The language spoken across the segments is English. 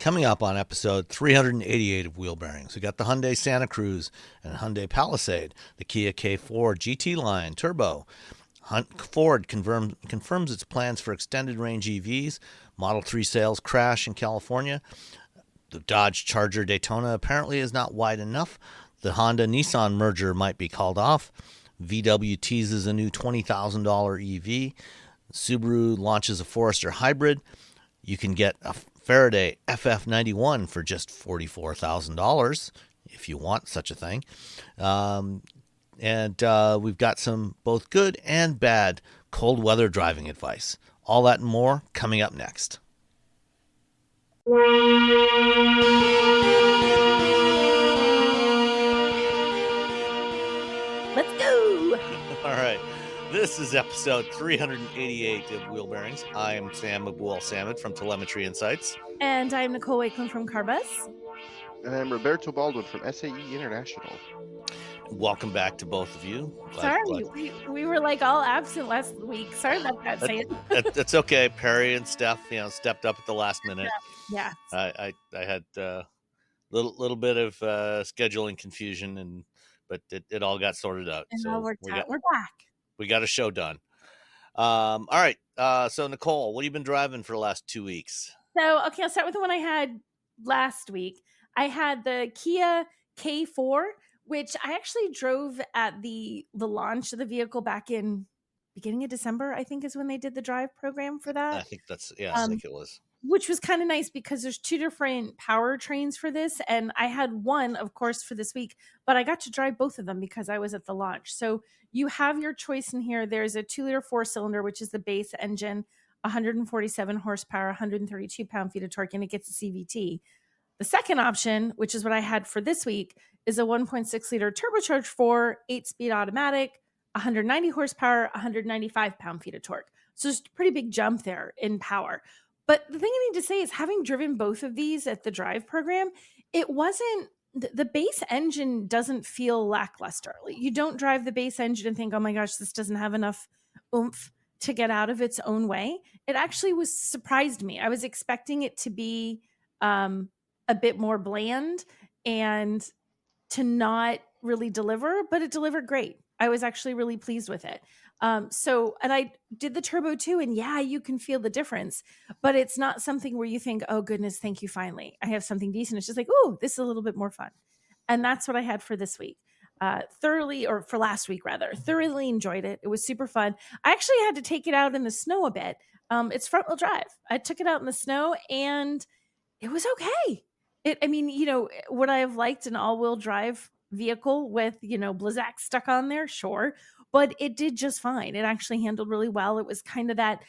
Coming up on episode 388 of Wheel Bearings, we got the Hyundai Santa Cruz and Hyundai Palisade, the Kia K4 GT line turbo. Ford confirms its plans for extended range EVs. Model 3 sales crash in California. The Dodge Charger Daytona apparently is not wide enough. The Honda-Nissan Merger might be called off. VW teases a new $20,000 EV. Subaru launches a Forester hybrid. You can get a Faraday FF91 for just $44,000 if you want such a thing. And we've got some both good and bad cold weather driving advice. All that and more coming up next. Let's go. All right. This is episode 388 of Wheel Bearings. I am Sam Abuel-Samad from Telemetry Insights. And I'm Nicole Wakeland from Carbus. And I'm Roberto Baldwin from SAE International. Welcome back to both of you. We were like all absent last week. Sorry about that, Sam. That's okay. Perry and Steph, stepped up at the last minute. Yeah. I had a little bit of scheduling confusion, but it all got sorted out. And all worked out. We're back. We got a show done. All right. So Nicole, what have you been driving for the last 2 weeks? So, okay, I'll start with the one I had last week. I had the Kia K4, which I actually drove at the launch of the vehicle back in beginning of December, I think is when they did the drive program for that. I think I think it was. Which was kind of nice because there's two different powertrains for this. And I had one, of course, for this week, but I got to drive both of them because I was at the launch. So you have your choice in here. There's a 2-liter 4-cylinder, which is the base engine, 147 horsepower, 132 pound-feet of torque, and it gets a CVT. The second option, which is what I had for this week, is a 1.6-liter turbocharged 4, 8-speed automatic, 190 horsepower, 195 pound-feet of torque. So there's a pretty big jump there in power. But the thing I need to say is, having driven both of these at the drive program, it wasn't, the base engine doesn't feel lackluster. Like, you don't drive the base engine and think, oh my gosh, this doesn't have enough oomph to get out of its own way. It actually surprised me. I was expecting it to be a bit more bland and to not really deliver, but it delivered great. I was actually really pleased with it. And I did the turbo too, and yeah, you can feel the difference, but it's not something where you think, oh goodness, thank you, finally, I have something decent. It's just like, oh, this is a little bit more fun. And that's what I had for this week. Thoroughly enjoyed it. It was super fun. I actually had to take it out in the snow a bit. It's front wheel drive. I took it out in the snow and it was okay. Would I have liked an all-wheel drive vehicle with, Blizzak stuck on there? Sure. But it did just fine. It actually handled really well. It was kind of that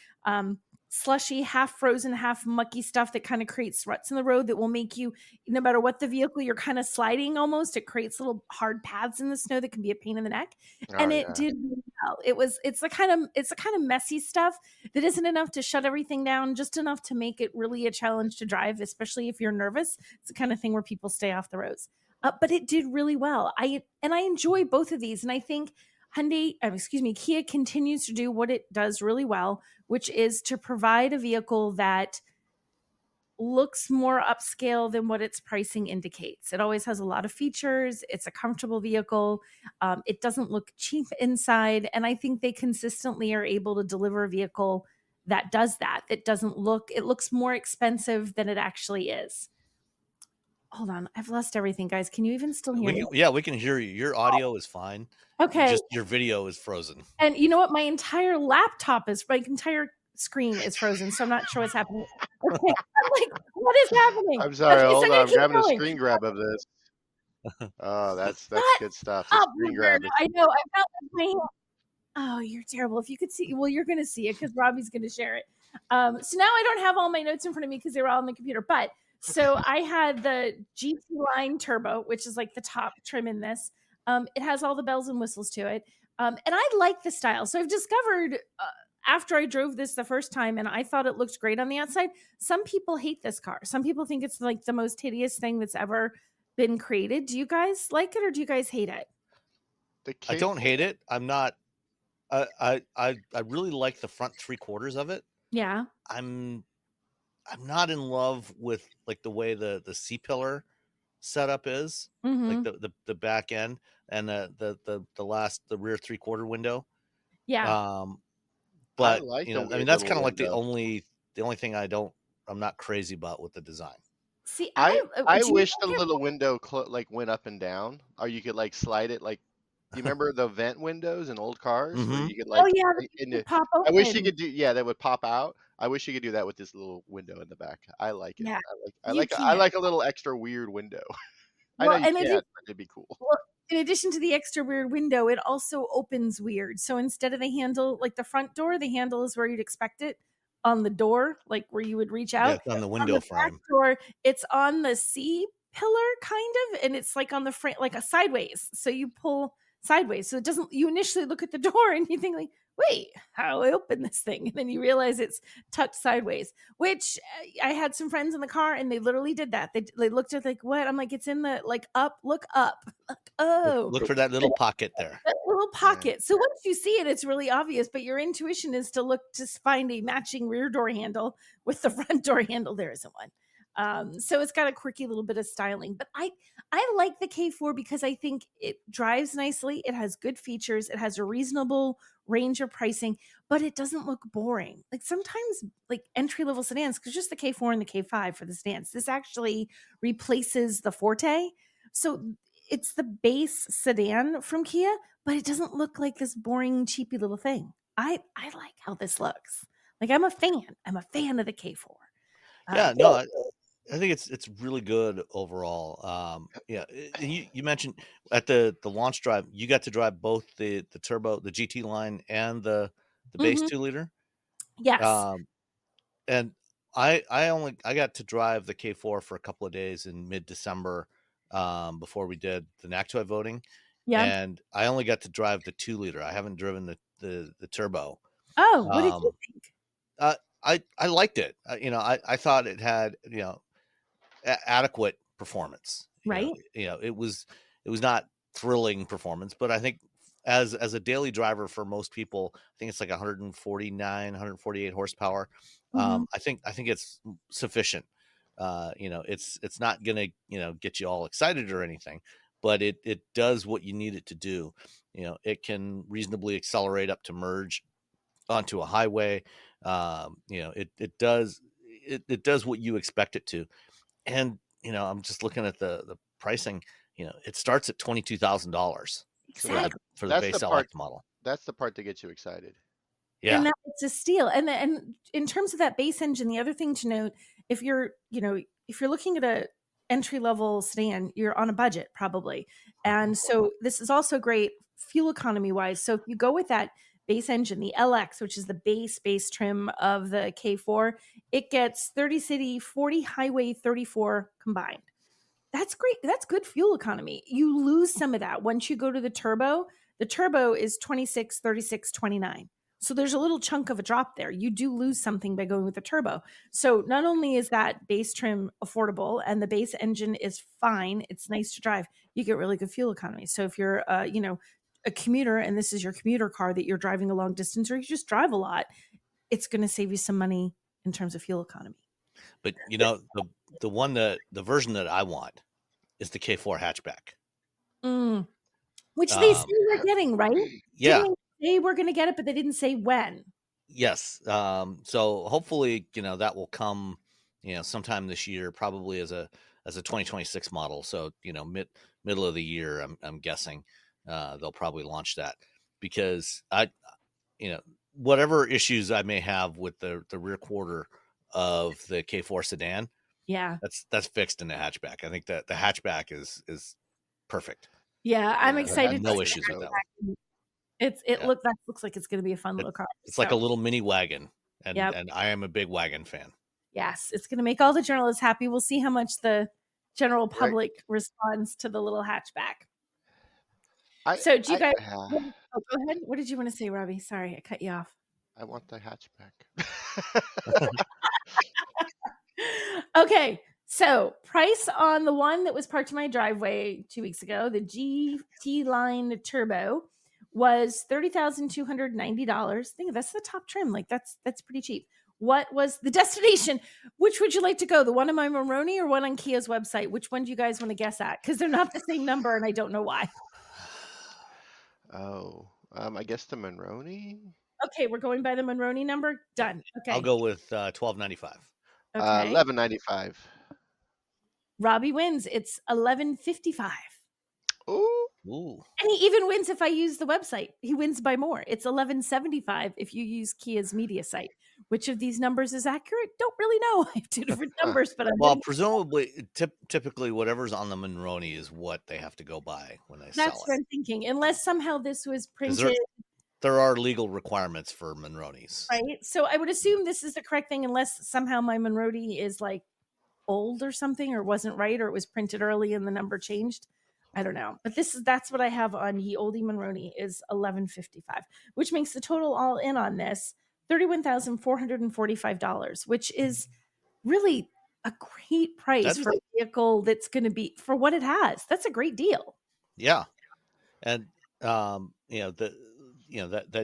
slushy, half frozen, half mucky stuff that kind of creates ruts in the road that will make you, no matter what the vehicle, you're kind of sliding almost. It creates little hard paths in the snow that can be a pain in the neck. It did really well. It's the kind of messy stuff that isn't enough to shut everything down, just enough to make it really a challenge to drive, especially if you're nervous. It's the kind of thing where people stay off the roads. But it did really well. I enjoy both of these, and I think Kia continues to do what it does really well, which is to provide a vehicle that looks more upscale than what its pricing indicates. It always has a lot of features. It's a comfortable vehicle. It doesn't look cheap inside. And I think they consistently are able to deliver a vehicle that does that. It looks more expensive than it actually is. Hold on. I've lost everything, guys. Can you even still hear me? Yeah, we can hear you. Your audio is fine. Okay. Just your video is frozen. And you know what? My entire entire screen is frozen, so I'm not sure what's happening. Okay. I'm like, what is happening? I'm sorry. Okay, hold on. I'm grabbing going. a screen grab of this. Oh, that's good stuff. Screen grab. I know. I felt like my hand. Oh, you're terrible. If you could see, well, you're going to see it because Robbie's going to share it. So now I don't have all my notes in front of me because they were all on the computer, but so I had the GT line turbo, which is like the top trim in this. It has all the bells and whistles to it. And I like the style. So I've discovered after I drove this the first time and I thought it looked great on the outside, some people hate this car. Some people think it's like the most hideous thing that's ever been created. Do you guys like it or do you guys hate it? I don't hate it. I'm not. I really like the front 3/4 of it. Yeah. I'm I'm not in love with like the way the C pillar setup is, like Mm-hmm. the back end and the rear 3/4 window. Yeah. Um, I but like the I mean weird that's little kind of like window. the only thing I'm not crazy about with the design. See, I I do you wish the think little window like went up and down, or you could like slide it. Like, do you remember the vent windows in old cars where Mm-hmm. you could oh like? yeah, they pop I wish you open. could do. Yeah, that would pop out. I wish you could do that with this little window in the back. I like it. Yeah, I like. I you like. I can't. like a little extra weird window. I know Well, you and it is can't, but it'd be cool. well, in addition to the extra weird window, it also opens weird. So instead of the handle, like the front door, the handle is where you'd expect it on the door, like where you would reach Yeah, out. it's on the On window the back frame. door, it's on the C pillar, kind of, and it's like on the front, like a sideways. So you pull sideways. So it doesn't, you initially look at the door and you think, like, wait, how do I open this thing? And then you realize it's tucked sideways, which I had some friends in the car and they literally did that. They looked at like, what? I'm like, it's in the, like, up, look up. Like, oh, Look for that little pocket there. that little Yeah. pocket. So once you see it, it's really obvious, but your intuition is to look to find a matching rear door handle with the front door handle. There isn't one. So it's got a quirky little bit of styling, but I like the K4 because I think it drives nicely. It has good features. It has a reasonable range of pricing, but it doesn't look boring. Like sometimes, like entry level sedans, because just the K4 and the K5 for the sedans, this actually replaces the Forte. So it's the base sedan from Kia, but it doesn't look like this boring, cheapy little thing. I like how this looks. Like I'm a fan. I'm a fan of the K4. Yeah, Um, no, I think it's really good overall. Yeah, you mentioned at the launch drive, you got to drive both the turbo, the GT line, and the base mhm, 2 liter. yes. Um, and I got to drive the K4 for a couple of days in mid December, before we did the NACTOY voting, Yeah. and I only got to drive the 2 liter. I haven't driven the turbo. Oh, what did you Um, think? uh, I liked it. I thought it had adequate performance. Right? It was not thrilling performance, but I think as a daily driver for most people, I think it's like 149, 148 horsepower. Mhm. I think it's sufficient. It's not gonna get you all excited or anything, but it does what you need it to do. It can reasonably accelerate up to merge onto a highway. It does what you expect it to. And, I'm just looking at the pricing, it starts at $22,000 So for that Exactly. the that's the base part. LX model. That's the part that gets you excited. And Yeah. that it's a steal. And in terms of that base engine, the other thing to note, if you're, if you're looking at a entry level sedan, you're on a budget probably. And so this is also great fuel economy wise. So if you go with that base engine, the LX, which is the base trim of the K4, it gets 30 city, 40 highway, 34 combined. That's great. That's good fuel economy. You lose some of that once you go to the turbo. The turbo is 26, 36, 29. So there's a little chunk of a drop there. You do lose something by going with the turbo. So not only is that base trim affordable and the base engine is fine, it's nice to drive, you get really good fuel economy. So if you're a commuter and this is your commuter car that you're driving a long distance or you just drive a lot, it's going to save you some money in terms of fuel economy. But the version that I want is the K4 hatchback. Mm. Which they say Um, we're getting, right? Didn't yeah. they say we're gonna get it, but they didn't say when? Yes. So hopefully, that will come, sometime this year, probably as a 2026 model. So, middle of the year, I'm guessing, they'll probably launch that because you know, whatever issues I may have with the rear quarter of the K4 sedan, Yeah. that's fixed in the hatchback. I think that the hatchback is perfect. Yeah, I'm Yeah, I the have excited to no see hatchback issues is with dope. that one. that. Yeah. That looks like it's gonna be a fun It, little car. it's like a So little mini wagon, yep. and I am a big wagon fan. Yes, it's gonna make all the journalists happy. We'll see how much the general Right. public responds to the little hatchback. I So do you I guys oh, go ahead. What did you want to say, Robbie? Sorry, I cut you off. I want the hatchback. Okay, so price on the one that was parked in my driveway 2 weeks ago, the GT Line Turbo, was $30,290. Think that's the top trim. Like that's pretty cheap. what was the destination? Which would you like to go? The one on my Monroney or one on Kia's website? Which one do you guys want to guess at? Because they're not the same number, and I don't know why. Oh, I guess the Monroney. Okay, we're going by the Monroney number. Done. Okay. I'll go with 1295. Okay. 1195. Robbie wins. It's 1155. Ooh. Ooh. And he even wins if I use the website. He wins by more. It's 1175 if you use Kia's media site. Which of these numbers is accurate? Don't really know. I have two different numbers, but well, presumably, typically, whatever's on the Monroney is what they have to go by when they sell it. That's what I'm thinking. Unless somehow this was printed. There are legal requirements for Monroneys. Right. So I would assume this is the correct thing unless somehow my Monroney is like old or something or wasn't right or it was printed early and the number changed. I don't know. But that's what I have on Ye Olde Monroney is 1155, which makes the total all in on this $31,445, which is really a great price for a vehicle that's going to be for what it has. That's a great deal. Yeah. And that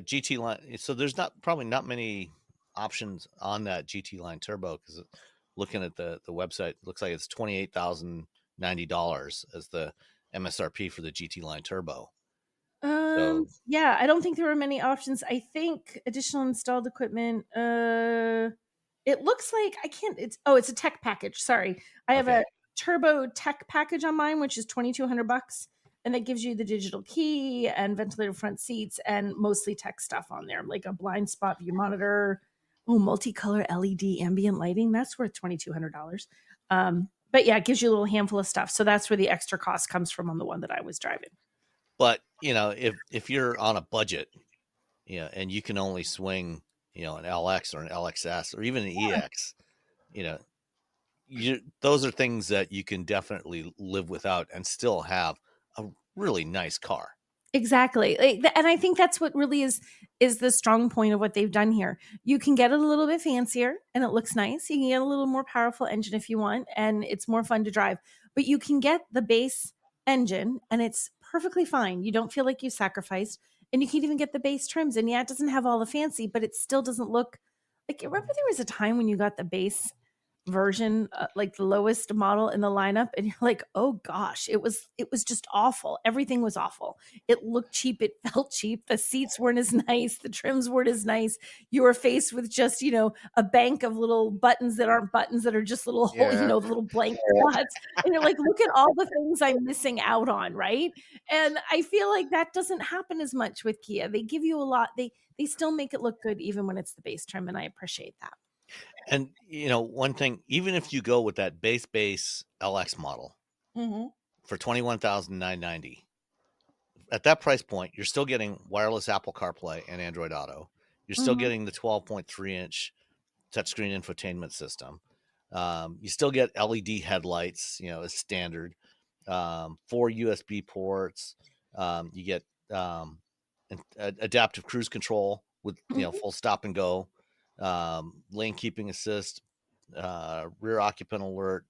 GT line, so there's probably not many options on that GT line turbo, because looking at the website, it looks like it's $28,090 as the MSRP for the GT line turbo. Yeah, I don't think there were many options. I think additional installed equipment. It looks like it's a tech package. Sorry, I have a turbo tech package on mine, which is $2,200, and that gives you the digital key and ventilated front seats and mostly tech stuff on there, like a blind spot view monitor, multicolor LED ambient lighting. That's worth $2,200. But yeah, it gives you a little handful of stuff. So that's where the extra cost comes from on the one that I was driving. But, if you're on a budget, and you can only swing, an LX or an LXS or even an EX, those are things that you can definitely live without and still have a really nice car. Exactly. And I think that's what really is the strong point of what they've done here. You can get it a little bit fancier and it looks nice. You can get a little more powerful engine if you want, and it's more fun to drive. But you can get the base engine and it's perfectly fine. You don't feel like you sacrificed. And you can even get the base trims. And yeah, it doesn't have all the fancy, but it still doesn't look like, remember there was a time when you got the base version, like the lowest model in the lineup, and you're like, oh gosh, it was just awful. Everything was awful. It looked cheap, it felt cheap, the seats weren't as nice, the trims weren't as nice. You were faced with just a bank of little buttons that aren't buttons, that are just little little blank spots, and you're like, look at all the things I'm missing out on, right? And I feel like that doesn't happen as much with Kia. They give you a lot. They still make it look good even when it's the base trim, and I appreciate that. And, one thing, even if you go with that base LX model for $21,990, at that price point, you're still getting wireless Apple CarPlay and Android Auto. You're still getting the 12.3-inch touchscreen infotainment system. You still get LED headlights, as standard, 4 USB ports. You get adaptive cruise control with, full stop and go. Lane keeping assist, rear occupant alert.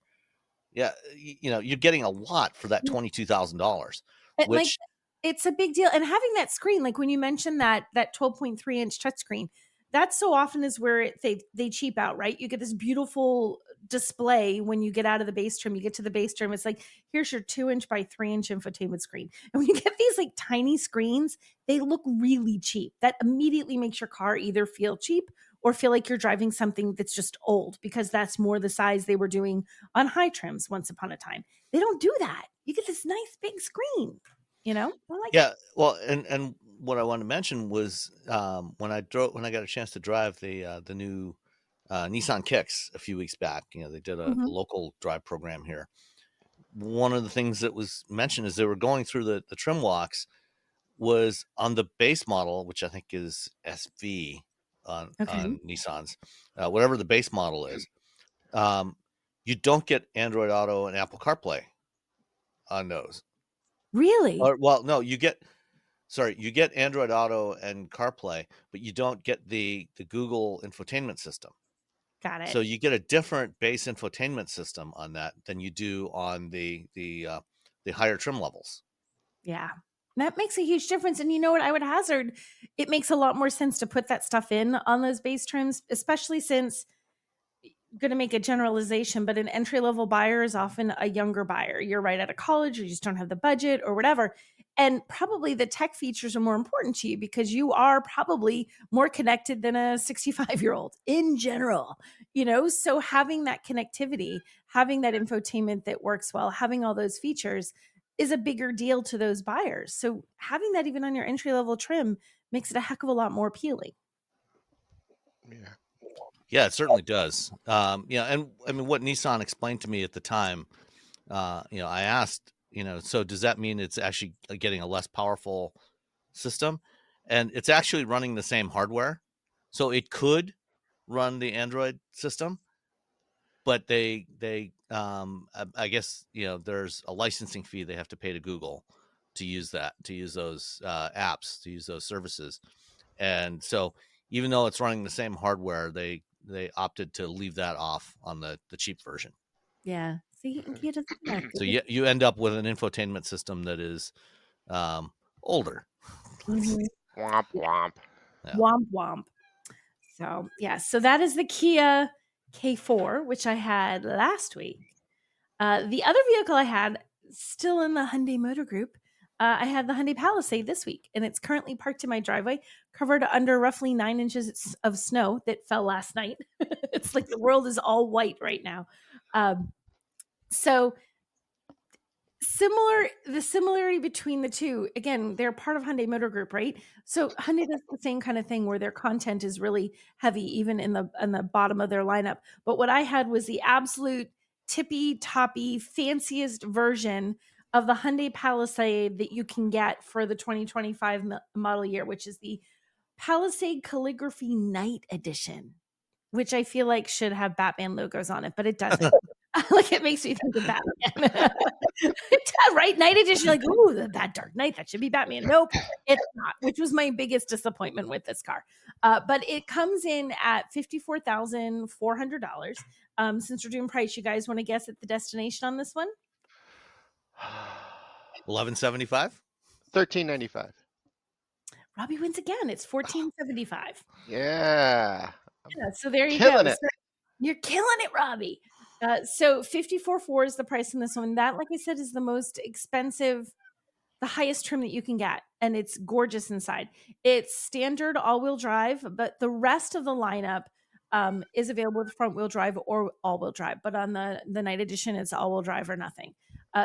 Yeah, you're getting a lot for that $22,000, which it's a big deal. And having that screen, like when you mentioned that 12.3-inch touchscreen, that so often is where they cheap out, right? You get this beautiful display when you get out of the base trim. You get to the base trim, it's like, here's your 2-inch by 3-inch infotainment screen. And when you get these like tiny screens, they look really cheap. That immediately makes your car either feel cheap or feel like you're driving something that's just old, because that's more the size they were doing on high trims once upon a time. They don't do that. You get this nice big screen, it. Well, and what I wanted to mention was when I got a chance to drive the new Nissan Kicks a few weeks back. They did a local drive program here. One of the things that was mentioned as they were going through the trim walks was on the base model, which I think is SV on Nissans, whatever the base model is. You don't get Android Auto and Apple CarPlay on those. Really? No, you get Android Auto and CarPlay, but you don't get the Google infotainment system. Got it. So you get a different base infotainment system on that than you do on the higher trim levels. Yeah. That makes a huge difference. And you know what? I would hazard it makes a lot more sense to put that stuff in on those base trims, especially since going to make a generalization, but an entry level buyer is often a younger buyer. You're right out of college, or you just don't have the budget or whatever. And probably the tech features are more important to you because you are probably more connected than a 65-year-old in general, So having that connectivity, having that infotainment that works well, having all those features is a bigger deal to those buyers. So having that even on your entry level trim makes it a heck of a lot more appealing. Yeah. Yeah, it certainly does. And I mean, what Nissan explained to me at the time, I asked, so does that mean it's actually getting a less powerful system? And it's actually running the same hardware. So it could run the Android system, but I guess, there's a licensing fee they have to pay to Google to use those apps, to use those services. And so even though it's running the same hardware, they opted to leave that off on the cheap version. Yeah. See, he doesn't like So it. you end up with an infotainment system that is older. Mhm. Womp womp. Yeah. Womp womp. So yeah, so that is the Kia K4, which I had last week. The other vehicle I had, still in the Hyundai Motor Group, I had the Hyundai Palisade this week, and it's currently parked in my driveway, covered under roughly 9 inches of snow that fell last night. It's like the world is all white right now. So the similarity between the two, again, they're part of Hyundai Motor Group, right? So Hyundai does the same kind of thing where their content is really heavy, even in the bottom of their lineup. But what I had was the absolute tippy toppy fanciest version of the Hyundai Palisade that you can get for the 2025 model year, which is the Palisade Calligraphy Night Edition, which I feel like should have Batman logos on it, but it doesn't. Like, it makes me think of Batman. Right? Night edition, like, ooh, that Dark Knight, that should be Batman. Nope, it's not, which was my biggest disappointment with this car. But it comes in at $54,400. Since we're doing price, you guys want to guess at the destination on this one? $1,175. $1,395. Robbie wins again. It's $1,475. Yeah. Yeah, so there you Killing go. it. So you're killing it, Robbie. So $54,400 is the price on this one. That, like I said, is the most expensive, the highest trim that you can get, and it's gorgeous inside. It's standard all-wheel drive, but the rest of the lineup is available with front-wheel drive or all-wheel drive. But on the night edition, it's all-wheel drive or nothing.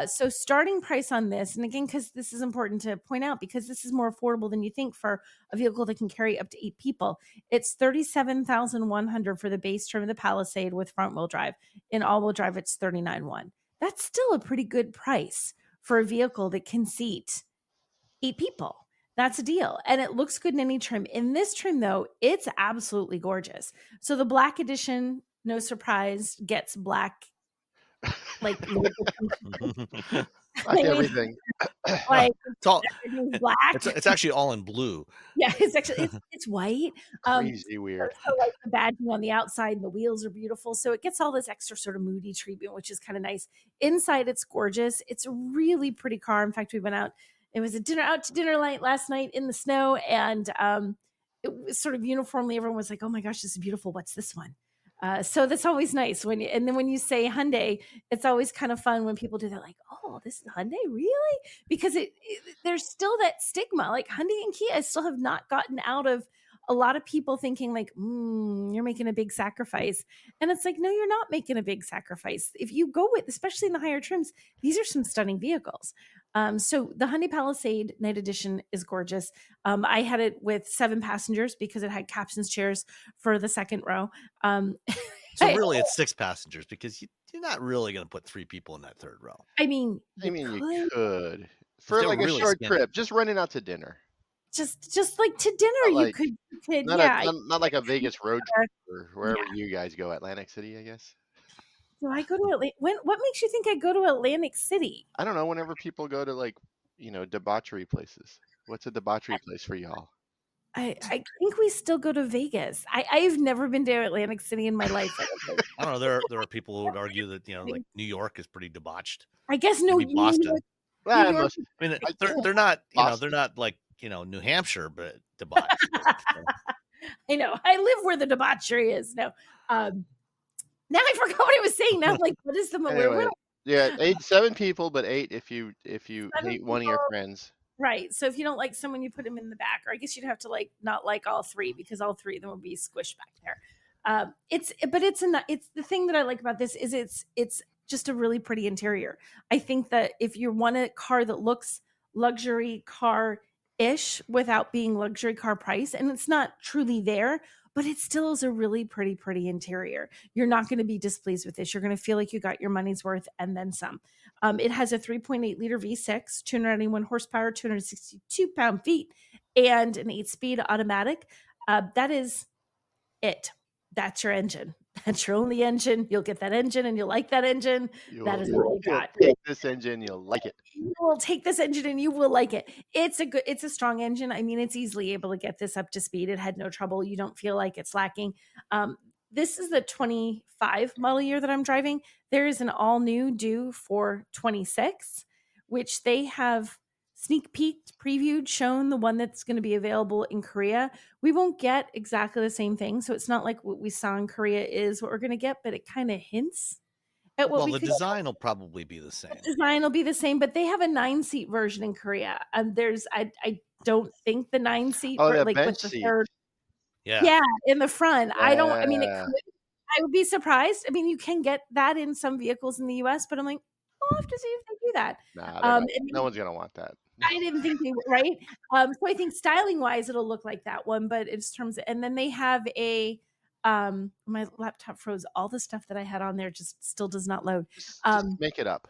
So starting price on this, and again, because this is important to point out, because this is more affordable than you think for a vehicle that can carry up to 8 people, it's $37,100 for the base trim of the Palisade with front-wheel drive. In all-wheel drive, it's $39,100. That's still a pretty good price for a vehicle that can seat 8 people. That's a deal. And it looks good in any trim. In this trim, though, it's absolutely gorgeous. So the black edition, no surprise, gets black, like, Like everything. like It's all everything's black. it's actually all in blue. Yeah, it's actually it's white. Crazy weird. So like the badging on the outside and the wheels are beautiful. So it gets all this extra sort of moody treatment, which is kind of nice. Inside, it's gorgeous. It's a really pretty car. In fact, we went out. It was out to dinner last night in the snow, and it was sort of uniformly everyone was like, "Oh my gosh, this is beautiful. What's this one?" So that's always nice and then when you say Hyundai, it's always kind of fun when people do that, like, "Oh, this is Hyundai, really?" Because there's still that stigma, like Hyundai and Kia still have not gotten out of a lot of people thinking like, you're making a big sacrifice. And it's like, no, you're not making a big sacrifice. If you go with, especially in the higher trims, these are some stunning vehicles. So the Hyundai Palisade Night Edition is gorgeous. I had it with 7 passengers because it had captain's chairs for the second row. So really, it's 6 passengers because you're not really going to put 3 people in that third row. I mean, you could for like really a short skinny. trip, just running out to dinner. Just like to dinner, Not you could, Not, yeah. not like a Vegas road trip or wherever you guys go, Atlantic City, I guess. Do I go to Atlantic? What makes you think I go to Atlantic City? I don't know. Whenever people go to like, debauchery places, what's a debauchery place for y'all? I think we still go to Vegas. I've never been to Atlantic City in my life. I don't know. There are people who would argue that like New York is pretty debauched. I guess Maybe Boston. New Well, York. I mean, I- they're not, Boston. they're not like, New Hampshire, but debauched. I know. I live where the debauchery is. No. Now I forgot what I was saying. Now, like, what is the Anyway, yeah, 7 people, but 8 if you hate one of your friends. Right. So if you don't like someone, you put them in the back, or I guess you'd have to like not like all three because all three of them would be squished back there. It's the thing that I like about this is it's just a really pretty interior. I think that if you want a car that looks luxury car ish without being luxury car price, and it's not truly there, but it still is a really pretty interior. You're not going to be displeased with this. You're going to feel like you got your money's worth and then some. It has a 3.8 liter V6, 291 horsepower, 262 pound-feet, and an 8-speed automatic. That is it. That's your engine. That's your only engine. You'll get that engine and you'll like that engine. That is what you got. Take this engine, you'll like it. You will take this engine and you will like it. It's a strong engine. I mean, it's easily able to get this up to speed. It had no trouble. You don't feel like it's lacking. This is the 25 model year that I'm driving. There is an all new due for 26, which they have sneak peeked, previewed, shown the one that's going to be available in Korea. We won't get exactly the same thing. So it's not like what we saw in Korea is what we're going to get, but it kind of hints at what we the could design will probably be the same. The design will be the same, but they have a 9-seat version in Korea. I don't think the 9-seat the bench seat. Yeah, in the front. Yeah. I don't. I mean, I would be surprised. I mean, you can get that in some vehicles in the U.S., but I'm like, we'll have to see if they do that. Nah, no one's gonna want that. I didn't think they were right. So I think styling wise, it'll look like that one, but it's terms of, and then they have a my laptop froze. All the stuff that I had on there just still does not load. Just make it up.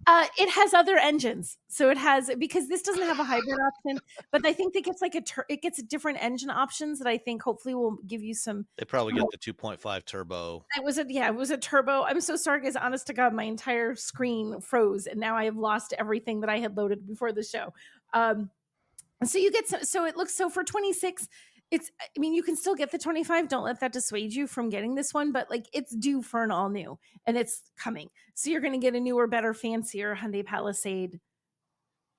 It has other engines, so it has, because this doesn't have a hybrid option, but I think it gets like it gets different engine options that I think hopefully will give you some. They probably get the 2.5 turbo. It was a turbo. I'm so sorry, guys. Honest to God, my entire screen froze, and now I have lost everything that I had loaded before the show. So you get so it looks so for 26. I mean, you can still get the 25. Don't let that dissuade you from getting this one, but like it's due for an all new and it's coming. So you're going to get a newer, better, fancier Hyundai Palisade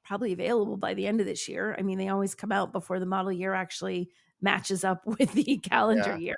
probably available by the end of this year. I mean, they always come out before the model year actually matches up with the calendar year.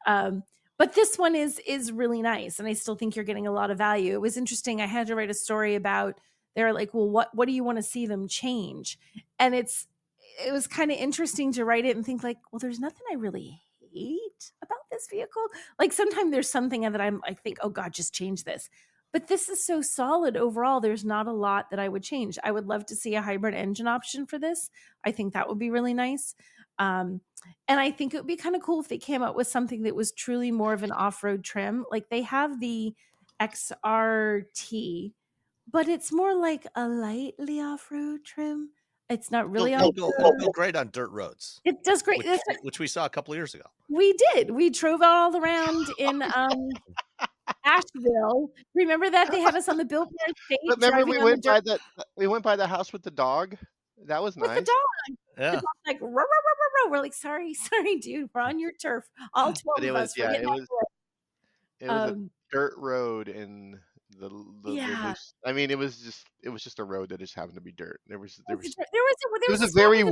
But this one is really nice. And I still think you're getting a lot of value. It was interesting. I had to write a story about, they're like, well, what do you want to see them change? And it was kind of interesting to write it and think like, well, there's nothing I really hate about this vehicle. Like sometimes there's something that I think, oh God, just change this. But this is so solid overall. There's not a lot that I would change. I would love to see a hybrid engine option for this. I think that would be really nice. And I think it would be kind of cool if they came up with something that was truly more of an off-road trim. Like they have the XRT, but it's more like a lightly off-road trim. It's not really It'll go great on dirt roads. It does great. Which we saw a couple of years ago. We did. We drove all around in Asheville. Remember that they had us on the Billboard stage. Remember we went by the house with the dog. That was nice. With the dog. Yeah. The dog's like, row, row, row, row, row. We're like, sorry, dude. We're on your turf. All 12 of us. It was a dirt road in the I mean, it was just a road that just happened to be dirt. It was a very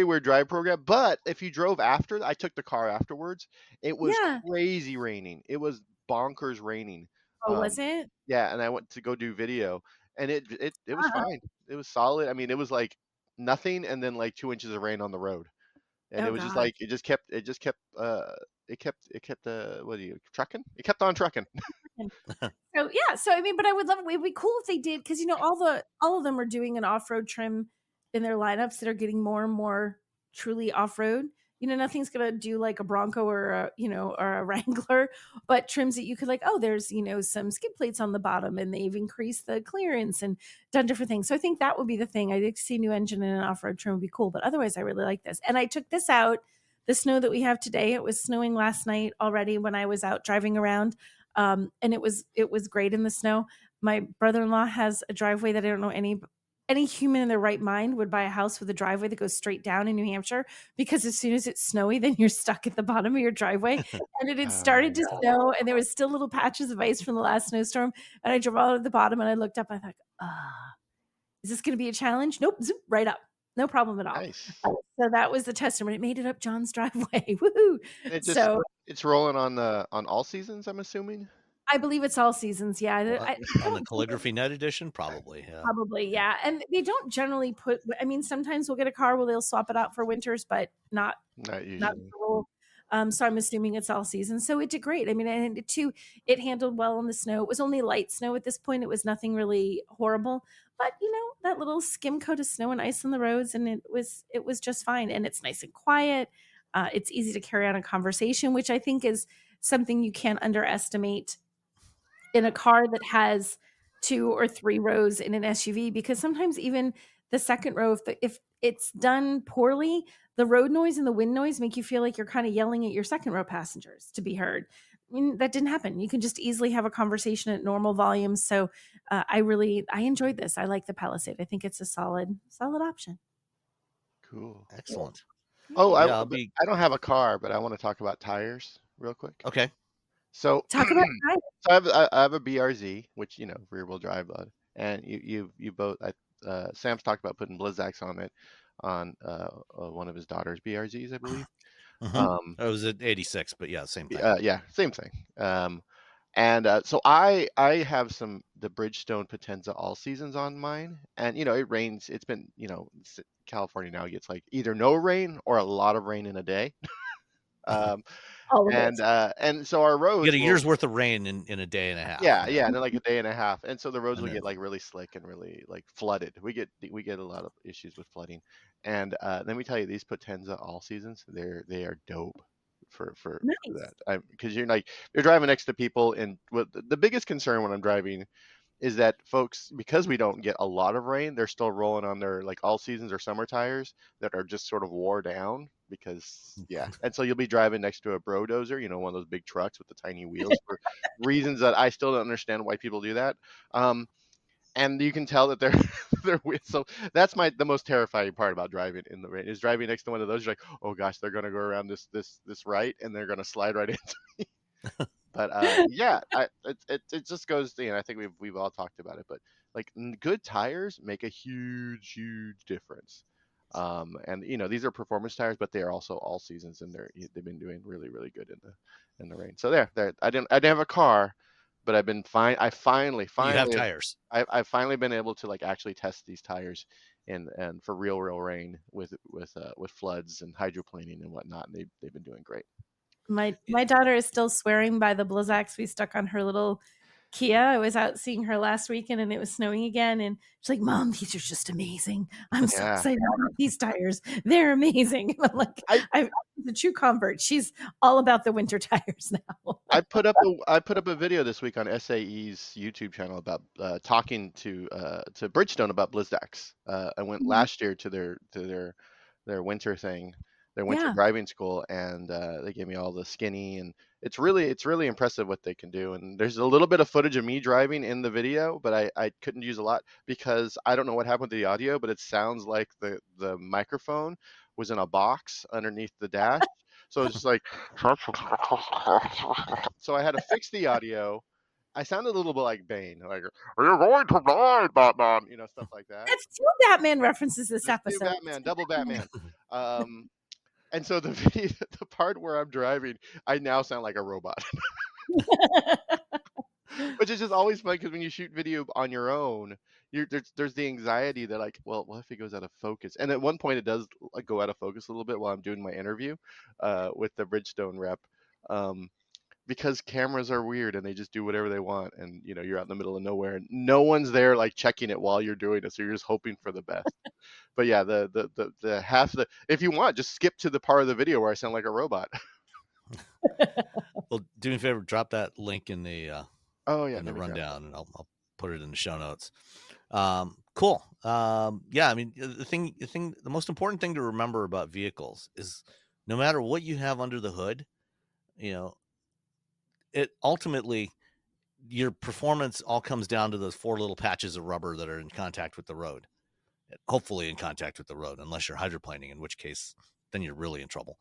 weird drive program. But if you drove after, I took the car afterwards. It was crazy raining. It was bonkers raining. Oh, was it? Yeah, and I went to go do video, and it was fine. It was solid. I mean, it was like nothing, and then like 2 inches of rain on the road, and it was just like it kept trucking? It kept on trucking. So I mean, but I would love it. It'd be cool if they did, because all of them are doing an off-road trim in their lineups that are getting more and more truly off-road. Nothing's gonna do like a Bronco or a Wrangler, but trims that you could like, oh, there's some skid plates on the bottom, and they've increased the clearance and done different things. So I think that would be the thing. I'd like to see a new engine in an off-road trim would be cool. But otherwise, I really like this. And I took this out. The snow that we have today, it was snowing last night already when I was out driving around. And it was great in the snow. My brother-in-law has a driveway that I don't know any human in their right mind would buy a house with a driveway that goes straight down in New Hampshire, because as soon as it's snowy, then you're stuck at the bottom of your driveway. And it had started to snow, and there was still little patches of ice from the last snowstorm. And I drove out at the bottom, and I looked up, I thought, is this going to be a challenge? Nope, zoop, right up. No problem at all. Nice. So that was the testament. No problem at all. Nice. So that was the testament. It made it up John's driveway. Woohoo! And it's rolling on all seasons, I'm assuming. I believe it's all seasons. Yeah. On the Calligraphy Net edition, probably. Yeah. Probably, yeah. And they don't generally put. I mean, sometimes we'll get a car where they'll swap it out for winters, but not usually. Not the rule. So I'm assuming it's all season. So it did great. I mean, and it handled well in the snow. It was only light snow at this point. It was nothing really horrible, but that little skim coat of snow and ice on the roads, and it was just fine. And it's nice and quiet. It's easy to carry on a conversation, which I think is something you can't underestimate in a car that has 2 or 3 rows in an SUV, because sometimes even the second row, if it's done poorly, the road noise and the wind noise make you feel like you're kind of yelling at your second row passengers to be heard. I mean, that didn't happen. You can just easily have a conversation at normal volumes. So I enjoyed this. I like the Palisade. I think it's a solid option. Cool. Excellent. Oh, I don't have a car, but I want to talk about tires real quick. Okay. So talk about tires. So I have a BRZ, which rear wheel drive, and you both. Sam's talked about putting Blizzaks on it on one of his daughter's BRZs, I believe. It was at 86, but yeah, same thing. Yeah, same thing. And so I have the Bridgestone Potenza all seasons on mine, and it rains. It's been California now gets like either no rain or a lot of rain in a day. And so our roads get a year's worth of rain in a day and a half. Yeah, and then like a day and a half, and so the roads will get like really slick and really like flooded. We get a lot of issues with flooding, and let me tell you, these Potenza all seasons, they are dope for that, because you're driving next to people, and the biggest concern when I'm driving is that folks, because we don't get a lot of rain, they're still rolling on their like all seasons or summer tires that are just sort of wore down because and so you'll be driving next to a brodozer, one of those big trucks with the tiny wheels for reasons that I still don't understand why people do that. And you can tell that they're so that's the most terrifying part about driving in the rain is driving next to one of those. You're like, oh gosh, they're gonna go around this right, and they're gonna slide right into me. But it just goes. I think we've all talked about it, but like good tires make a huge difference. And these are performance tires, but they are also all seasons, and they've been doing really really good in the rain. So there. I didn't have a car, but I've been fine. I finally you have tires. I've finally been able to like actually test these tires and for real rain with floods and hydroplaning and whatnot, and they've been doing great. My daughter is still swearing by the Blizzaks we stuck on her little Kia. I was out seeing her last weekend and it was snowing again, and she's like, "Mom, these are just amazing. I'm so excited about these tires. They're amazing." And I'm like, I'm the true convert. She's all about the winter tires now. I put up a video this week on SAE's YouTube channel about talking to Bridgestone about Blizzaks. I went last year to their winter thing, their winter driving school, and they gave me all the skinny, and it's really impressive what they can do. And there's a little bit of footage of me driving in the video, but I couldn't use a lot because I don't know what happened to the audio, but it sounds like the microphone was in a box underneath the dash. So it's just like, so I had to fix the audio. I sounded a little bit like Bane, like, "Are you going to ride, Batman?" Stuff like that. That's 2 Batman references this episode. 2 Batman, double Batman. And so the part where I'm driving, I now sound like a robot. Which is just always fun because when you shoot video on your own, there's the anxiety that like, well, what if it goes out of focus? And at one point it does go out of focus a little bit while I'm doing my interview with the Bridgestone rep, because cameras are weird and they just do whatever they want, and you're out in the middle of nowhere and no one's there like checking it while you're doing it, so you're just hoping for the best. But yeah, the if you want, just skip to the part of the video where I sound like a robot. Well, do me a favor, drop that link in the in the rundown, and I'll put it in the show notes. Cool. Yeah, I mean, the most important thing to remember about vehicles is no matter what you have under the hood, it ultimately, your performance all comes down to those 4 little patches of rubber that are in contact with the road. Hopefully in contact with the road, unless you're hydroplaning, in which case then you're really in trouble.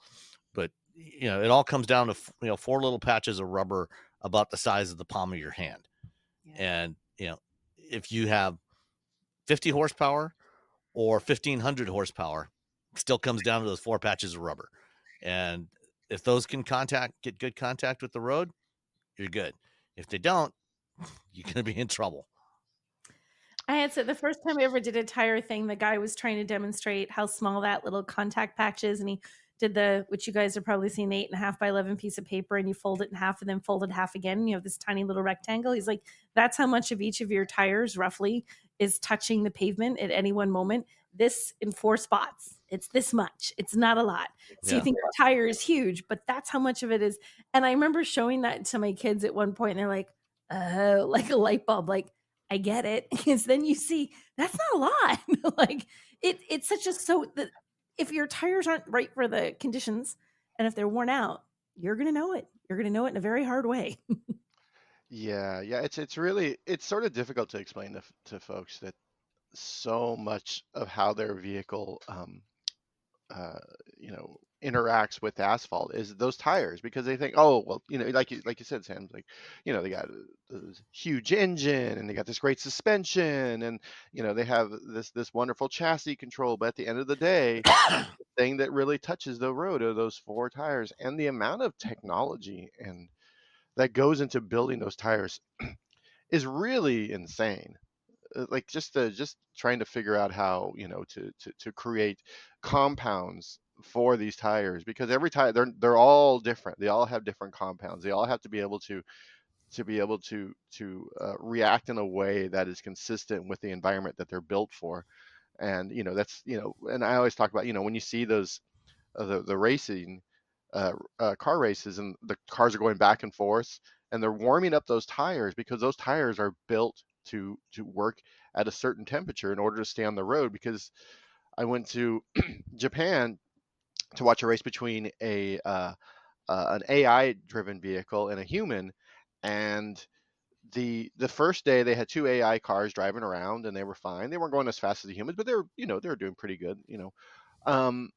But it all comes down to 4 little patches of rubber about the size of the palm of your hand. And if you have 50 horsepower or 1500 horsepower, still comes down to those 4 patches of rubber. And if those can get good contact with the road, you're good. If they don't, you're going to be in trouble. I had said the first time I ever did a tire thing, the guy was trying to demonstrate how small that little contact patch is. And he did which you guys have probably seen, 8.5 by 11 piece of paper, and you fold it in half and then fold it half again. And you have this tiny little rectangle. He's like, that's how much of each of your tires roughly is touching the pavement at any one moment. This in 4 spots. It's this much. It's not a lot. So you think the tire is huge, but that's how much of it is. And I remember showing that to my kids at one point, and they're like, oh, like a light bulb, like, I get it. Because then you see that's not a lot. Like it's such a that if your tires aren't right for the conditions and if they're worn out, you're gonna know it. You're gonna know it in a very hard way. Yeah, it's sort of difficult to explain to folks that so much of how their vehicle interacts with asphalt is those tires, because they think, oh well, like you said, Sam, like, they got this huge engine and they got this great suspension and they have this wonderful chassis control, but at the end of the day, the thing that really touches the road are those 4 tires, and the amount of technology and that goes into building those tires is really insane. Like just trying to figure out how to create compounds for these tires, because every tire, they're all different. They all have different compounds. They all have to be able to react in a way that is consistent with the environment that they're built for. And that's and I always talk about when you see those the racing car races, and the cars are going back and forth, and they're warming up those tires because those tires are built to work at a certain temperature in order to stay on the road. Because I went to Japan to watch a race between an AI driven vehicle and a human, and the first day they had 2 AI cars driving around and they were fine. They weren't going as fast as the humans, but they were doing pretty good. Um,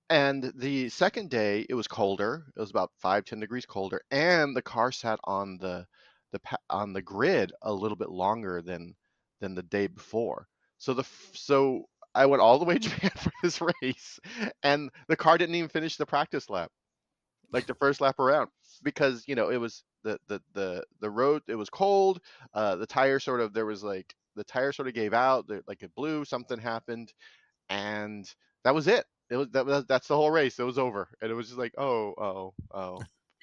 and the second day it was colder. It was about 5-10 degrees colder, and the car sat on on the grid a little bit longer than the day before. So I went all the way to Japan for this race, and the car didn't even finish the practice lap, like the first lap around, because it was the road. It was cold. The tire sort of gave out. Like it blew. Something happened, and that was it. That's the whole race. It was over, and it was just like, oh.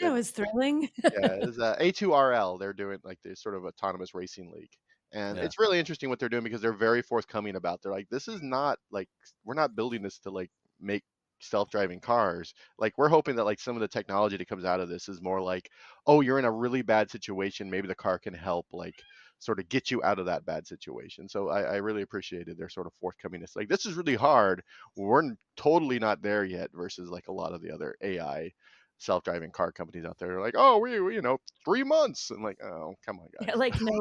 It was thrilling. Yeah, it was A2RL. They're doing like this sort of autonomous racing league, and it's really interesting what they're doing, because they're very forthcoming about. They're like, this is not like, we're not building this to like make self-driving cars. Like, we're hoping that like some of the technology that comes out of this is more like, oh, you're in a really bad situation, maybe the car can help like sort of get you out of that bad situation. So I really appreciated their sort of forthcomingness. Like, this is really hard. We're totally not there yet, versus like a lot of the other AI self-driving car companies out there are like, oh, we 3 months, and like, oh, come on, guys. Yeah, like no.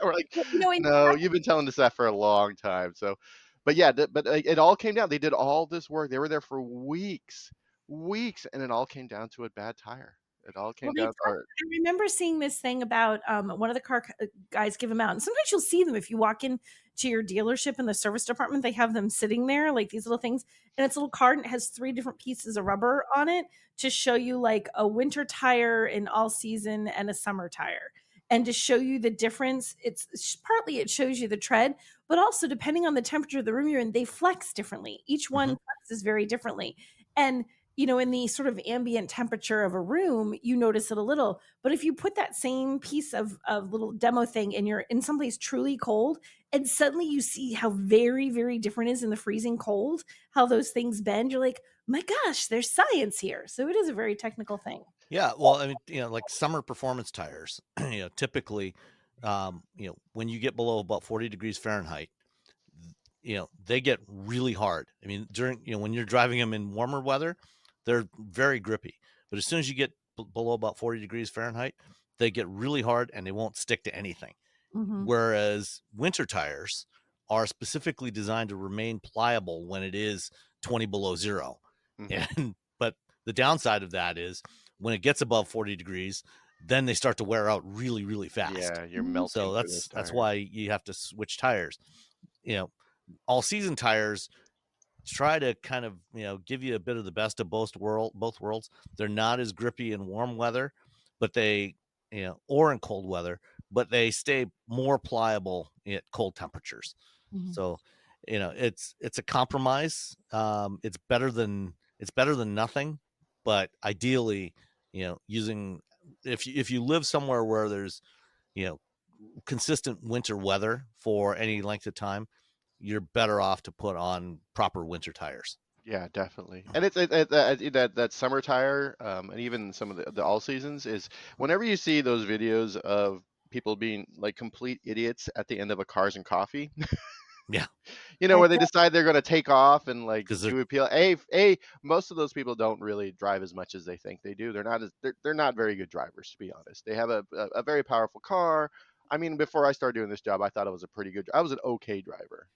Or like, no, you've been telling us that for a long time. So, but yeah, but it all came down. They did all this work. They were there for weeks, and it all came down to a bad tire. It all came down to. I remember seeing this thing about one of the car guys give them out, and sometimes you'll see them if you walk in to your dealership in the service department. They have them sitting there, like these little things, and it's a little card, and it has 3 different pieces of rubber on it to show you like a winter tire in all season and a summer tire, and to show you the difference. It's partly it shows you the tread, but also depending on the temperature of the room you're in, they flex differently. Each one flexes very differently, and in the sort of ambient temperature of a room, you notice it a little. But if you put that same piece of little demo thing and you're in someplace truly cold, and suddenly you see how very, very different it is in the freezing cold, how those things bend, you're like, my gosh, there's science here. So it is a very technical thing. Yeah. Well, I mean, like summer performance tires, typically, when you get below about 40 degrees Fahrenheit, they get really hard. I mean, during, when you're driving them in warmer weather, they're very grippy. But as soon as you get below about 40 degrees Fahrenheit, they get really hard and they won't stick to anything. Whereas winter tires are specifically designed to remain pliable when it is 20 below zero. But the downside of that is when it gets above 40 degrees, then they start to wear out really, really fast. Yeah, you're melting. So that's why you have to switch tires. All season tires try to kind of give you a bit of the best of both worlds. They're not as grippy in warm weather, but they or in cold weather, but they stay more pliable at cold temperatures. So it's a compromise. It's better than nothing, but ideally using if you live somewhere where there's consistent winter weather for any length of time, you're better off to put on proper winter tires. Yeah, definitely. And it's that summer tire, and even some of the all seasons is whenever you see those videos of people being like complete idiots at the end of a Cars and Coffee. Yeah. Where they decide they're going to take off and like do appeal. Most of those people don't really drive as much as they think they do. They're not very good drivers, to be honest. They have a very powerful car. I mean, before I started doing this job, I thought I was an okay driver.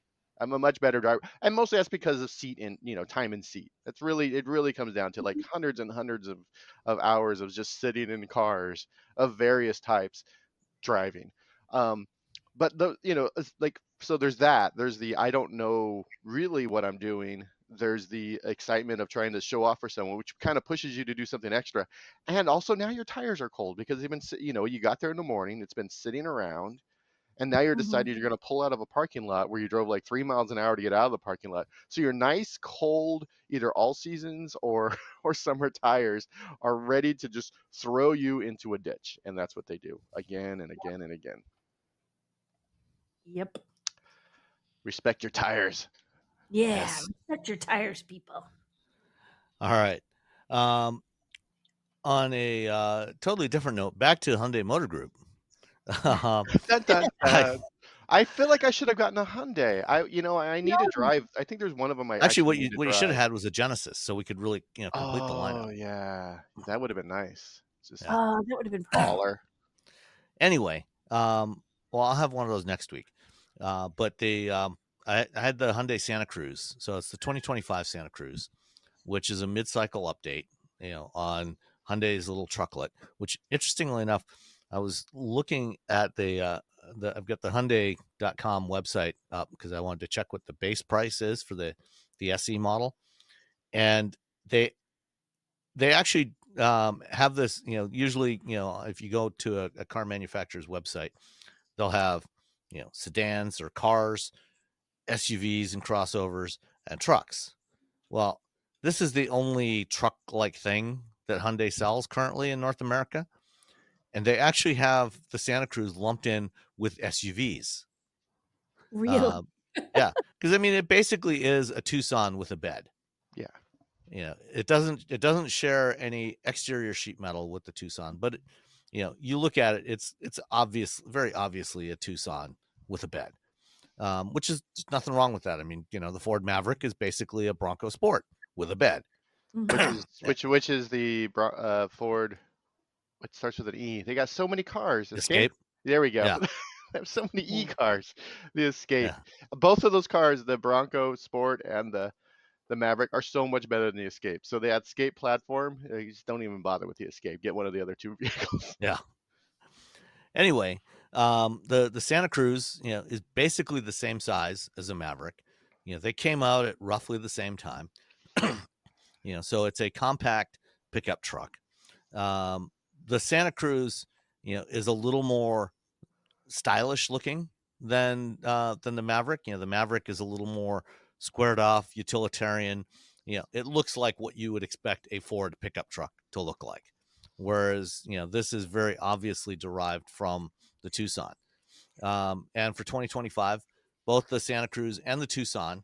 I'm a much better driver, and mostly that's because of seat and time in seat. It really comes down to like hundreds and hundreds of hours of just sitting in cars of various types driving. But so there's the I don't know really what I'm doing. There's the excitement of trying to show off for someone, which kind of pushes you to do something extra. And also now your tires are cold because they've been you got there in the morning, it's been sitting around, and now you're deciding you're going to pull out of a parking lot where you drove like 3 miles an hour to get out of the parking lot. So your nice cold either all seasons or summer tires are ready to just throw you into a ditch, and that's what they do again and again and again. Yep. Respect your tires. Yeah, yes. Respect your tires, people. All right. On a totally different note, back to Hyundai Motor Group. Dun, dun, dun. I feel like I should have gotten a Hyundai. I need to drive. I think there's one of them. What you should have had was a Genesis, so we could really complete the lineup. Oh yeah, that would have been nice. That would have been baller. Anyway, well, I'll have one of those next week. But I had the Hyundai Santa Cruz, so it's the 2025 Santa Cruz, which is a mid-cycle update, on Hyundai's little trucklet. Which, interestingly enough, I was looking at I've got the Hyundai.com website up because I wanted to check what the base price is for the SE model, and they actually have this. Usually, if you go to a car manufacturer's website, they'll have sedans or cars, SUVs and crossovers, and trucks. Well, this is the only truck-like thing that Hyundai sells currently in North America. And they actually have the Santa Cruz lumped in with SUVs. Really? Yeah. Because, I mean, it basically is a Tucson with a bed. Yeah. It doesn't share any exterior sheet metal with the Tucson, but you look at it, it's very obviously a Tucson with a bed, which is nothing wrong with that. I mean, the Ford Maverick is basically a Bronco Sport with a bed, which is the Ford. It starts with an E. They got so many cars. Escape. There we go. Yeah. They have so many E cars. The Escape. Yeah. Both of those cars, the Bronco Sport and the Maverick, are so much better than the Escape. So the Escape platform, you just don't even bother with the Escape. Get one of the other two vehicles. Yeah. Anyway, the Santa Cruz, is basically the same size as a Maverick. They came out at roughly the same time. So it's a compact pickup truck. The Santa Cruz, is a little more stylish looking than the Maverick. The Maverick is a little more squared off, utilitarian. It looks like what you would expect a Ford pickup truck to look like. Whereas, this is very obviously derived from the Tucson. And for 2025, both the Santa Cruz and the Tucson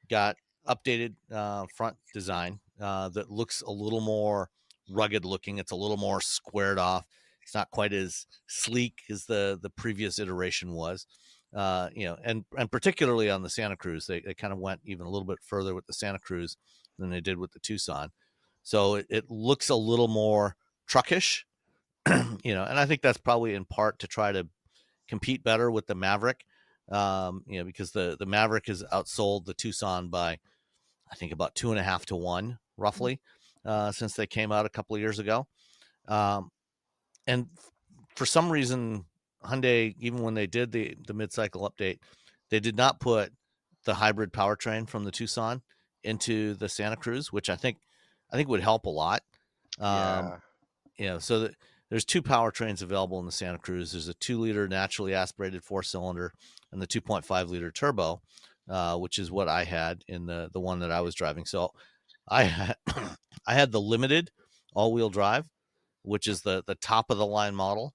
got updated front design that looks a little more rugged looking. It's a little more squared off. It's not quite as sleek as the previous iteration was. And particularly on the Santa Cruz, they kind of went even a little bit further with the Santa Cruz than they did with the Tucson. So it looks a little more truckish, and I think that's probably in part to try to compete better with the Maverick, because the Maverick has outsold the Tucson by, I think, about 2.5 to 1 roughly, since they came out a couple of years ago. and for some reason, Hyundai, even when they did the mid-cycle update, they did not put the hybrid powertrain from the Tucson into the Santa Cruz, which I think would help a lot. Yeah. So there's two powertrains available in the Santa Cruz. There's a 2-liter naturally aspirated 4-cylinder and the 2.5-liter turbo, which is what I had in the one that I was driving. So I had, I had the limited all-wheel drive, which is the top of the line model.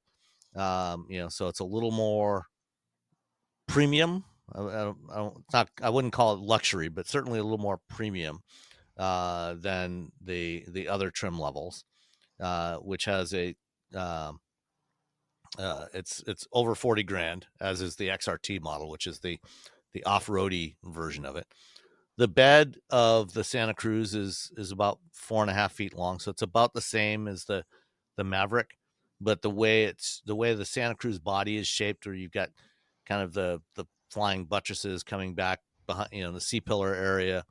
So it's a little more premium. I wouldn't call it luxury, but certainly a little more premium than the other trim levels, which has a it's over 40 grand, as is the XRT model, which is the off-roady version of it. The bed of the Santa Cruz is about 4.5 feet long, so it's about the same as the Maverick, but the way the Santa Cruz body is shaped, where you've got kind of the flying buttresses coming back behind, the C-pillar area,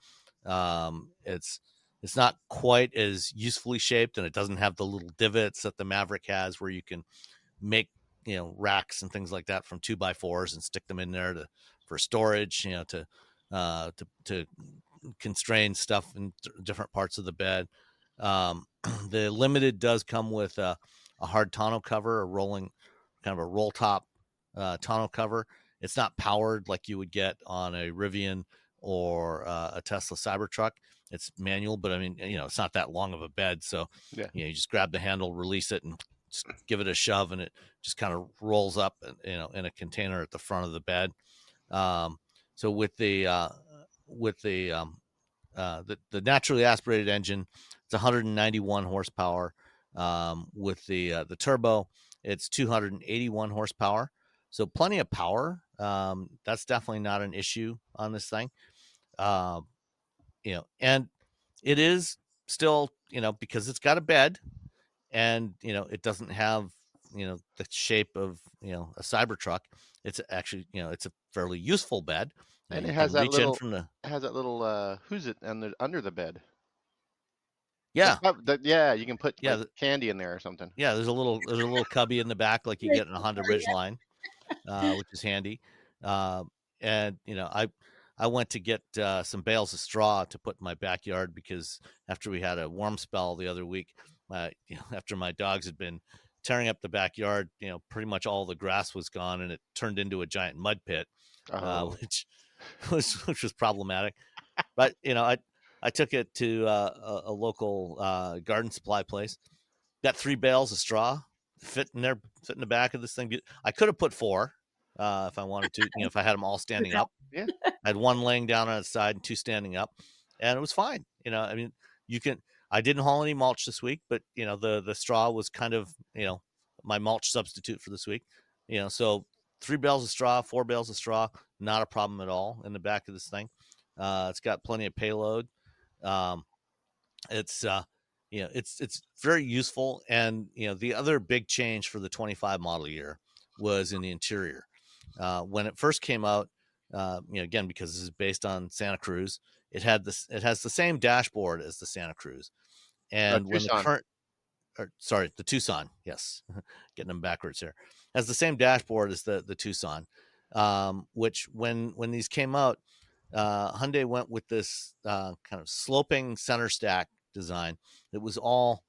it's not quite as usefully shaped, and it doesn't have the little divots that the Maverick has, where you can make racks and things like that from 2x4s and stick them in there for storage, to constrain stuff in different parts of the bed. The limited does come with a hard tonneau cover, a rolling kind of a roll top tonneau cover. It's not powered like you would get on a Rivian or a Tesla Cybertruck. It's manual, but I mean, it's not that long of a bed, so you just grab the handle, release it, and just give it a shove, and it just kind of rolls up, in a container at the front of the bed. So with the naturally aspirated engine, it's 191 horsepower. With the turbo, it's 281 horsepower. So plenty of power. That's definitely not an issue on this thing. And it is still, because it's got a bed, and it doesn't have the shape of a Cybertruck. It's actually it's a fairly useful bed, and you it has can that reach in little from the who's it under the bed. yeah You can put like candy in there or something. Yeah, there's a little cubby in the back, like you get in a Honda Ridgeline, which is handy. And I went to get some bales of straw to put in my backyard, because after we had a warm spell the other week, after my dogs had been tearing up the backyard, pretty much all the grass was gone, and it turned into a giant mud pit, which was problematic. But I took it to a local garden supply place. Got 3 bales of straw fit in the back of this thing. I could have put 4 if I wanted to, if I had them all standing up. Yeah. I had 1 laying down on its side and 2 standing up, and it was fine. I mean, I didn't haul any mulch this week, but the straw was kind of my mulch substitute for this week. So 3 bales of straw, 4 bales of straw, not a problem at all in the back of this thing. It's got plenty of payload. It's it's very useful. And the other big change for the 25 model year was in the interior. When it first came out, again, because this is based on Santa Cruz, it has the same dashboard as the Santa Cruz. And when the Tucson, yes, getting them backwards here, has the same dashboard as the Tucson, which when these came out, Hyundai went with this kind of sloping center stack design. It was all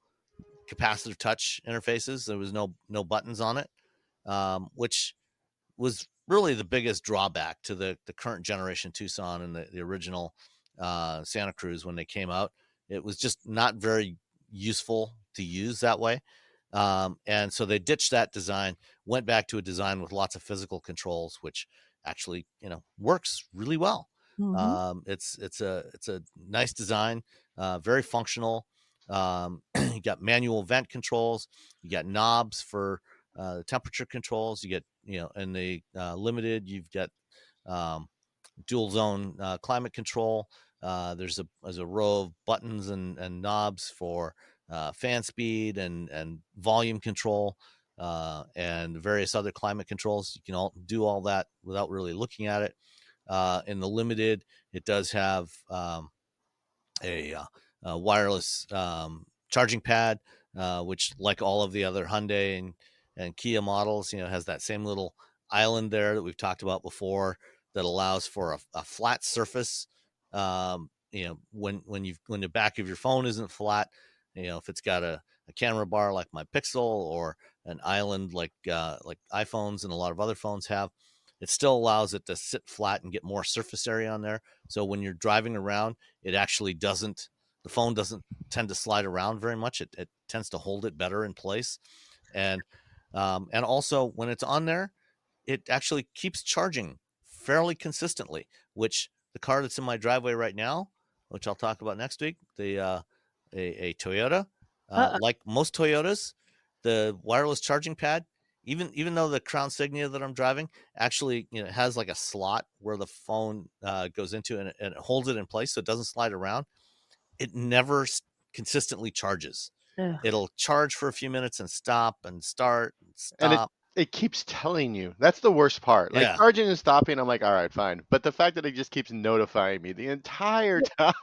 capacitive touch interfaces. There was no buttons on it, which was really the biggest drawback to the current generation Tucson and the original Santa Cruz when they came out. It was just not very useful to use that way. And so they ditched that design, went back to a design with lots of physical controls, which actually, works really well. Mm-hmm. It's a nice design, very functional. You got manual vent controls, you got knobs for temperature controls. You get, in the limited, you've got dual zone climate control. There's a row of buttons and knobs for fan speed and volume control, and various other climate controls. You can do all that without really looking at it. In the limited, it does have a wireless charging pad, which, like all of the other Hyundai and Kia models, has that same little island there that we've talked about before that allows for a flat surface. When the back of your phone isn't flat, if it's got a camera bar like my Pixel, or an island like iPhones and a lot of other phones have, it still allows it to sit flat and get more surface area on there. So when you're driving around, it actually doesn't, the phone doesn't tend to slide around very much. It tends to hold it better in place. And also when it's on there, it actually keeps charging fairly consistently, which the car that's in my driveway right now, which I'll talk about next week, a Toyota, like most Toyotas, the wireless charging pad, even though the Crown Signia that I'm driving actually has like a slot where the phone goes into, and it holds it in place so it doesn't slide around, it never consistently charges. Ugh. It'll charge for a few minutes and stop and start and And stop. it keeps telling you. That's the worst part. Like, Yeah. charging and stopping, I'm like, all right, fine. But the fact that it just keeps notifying me the entire time.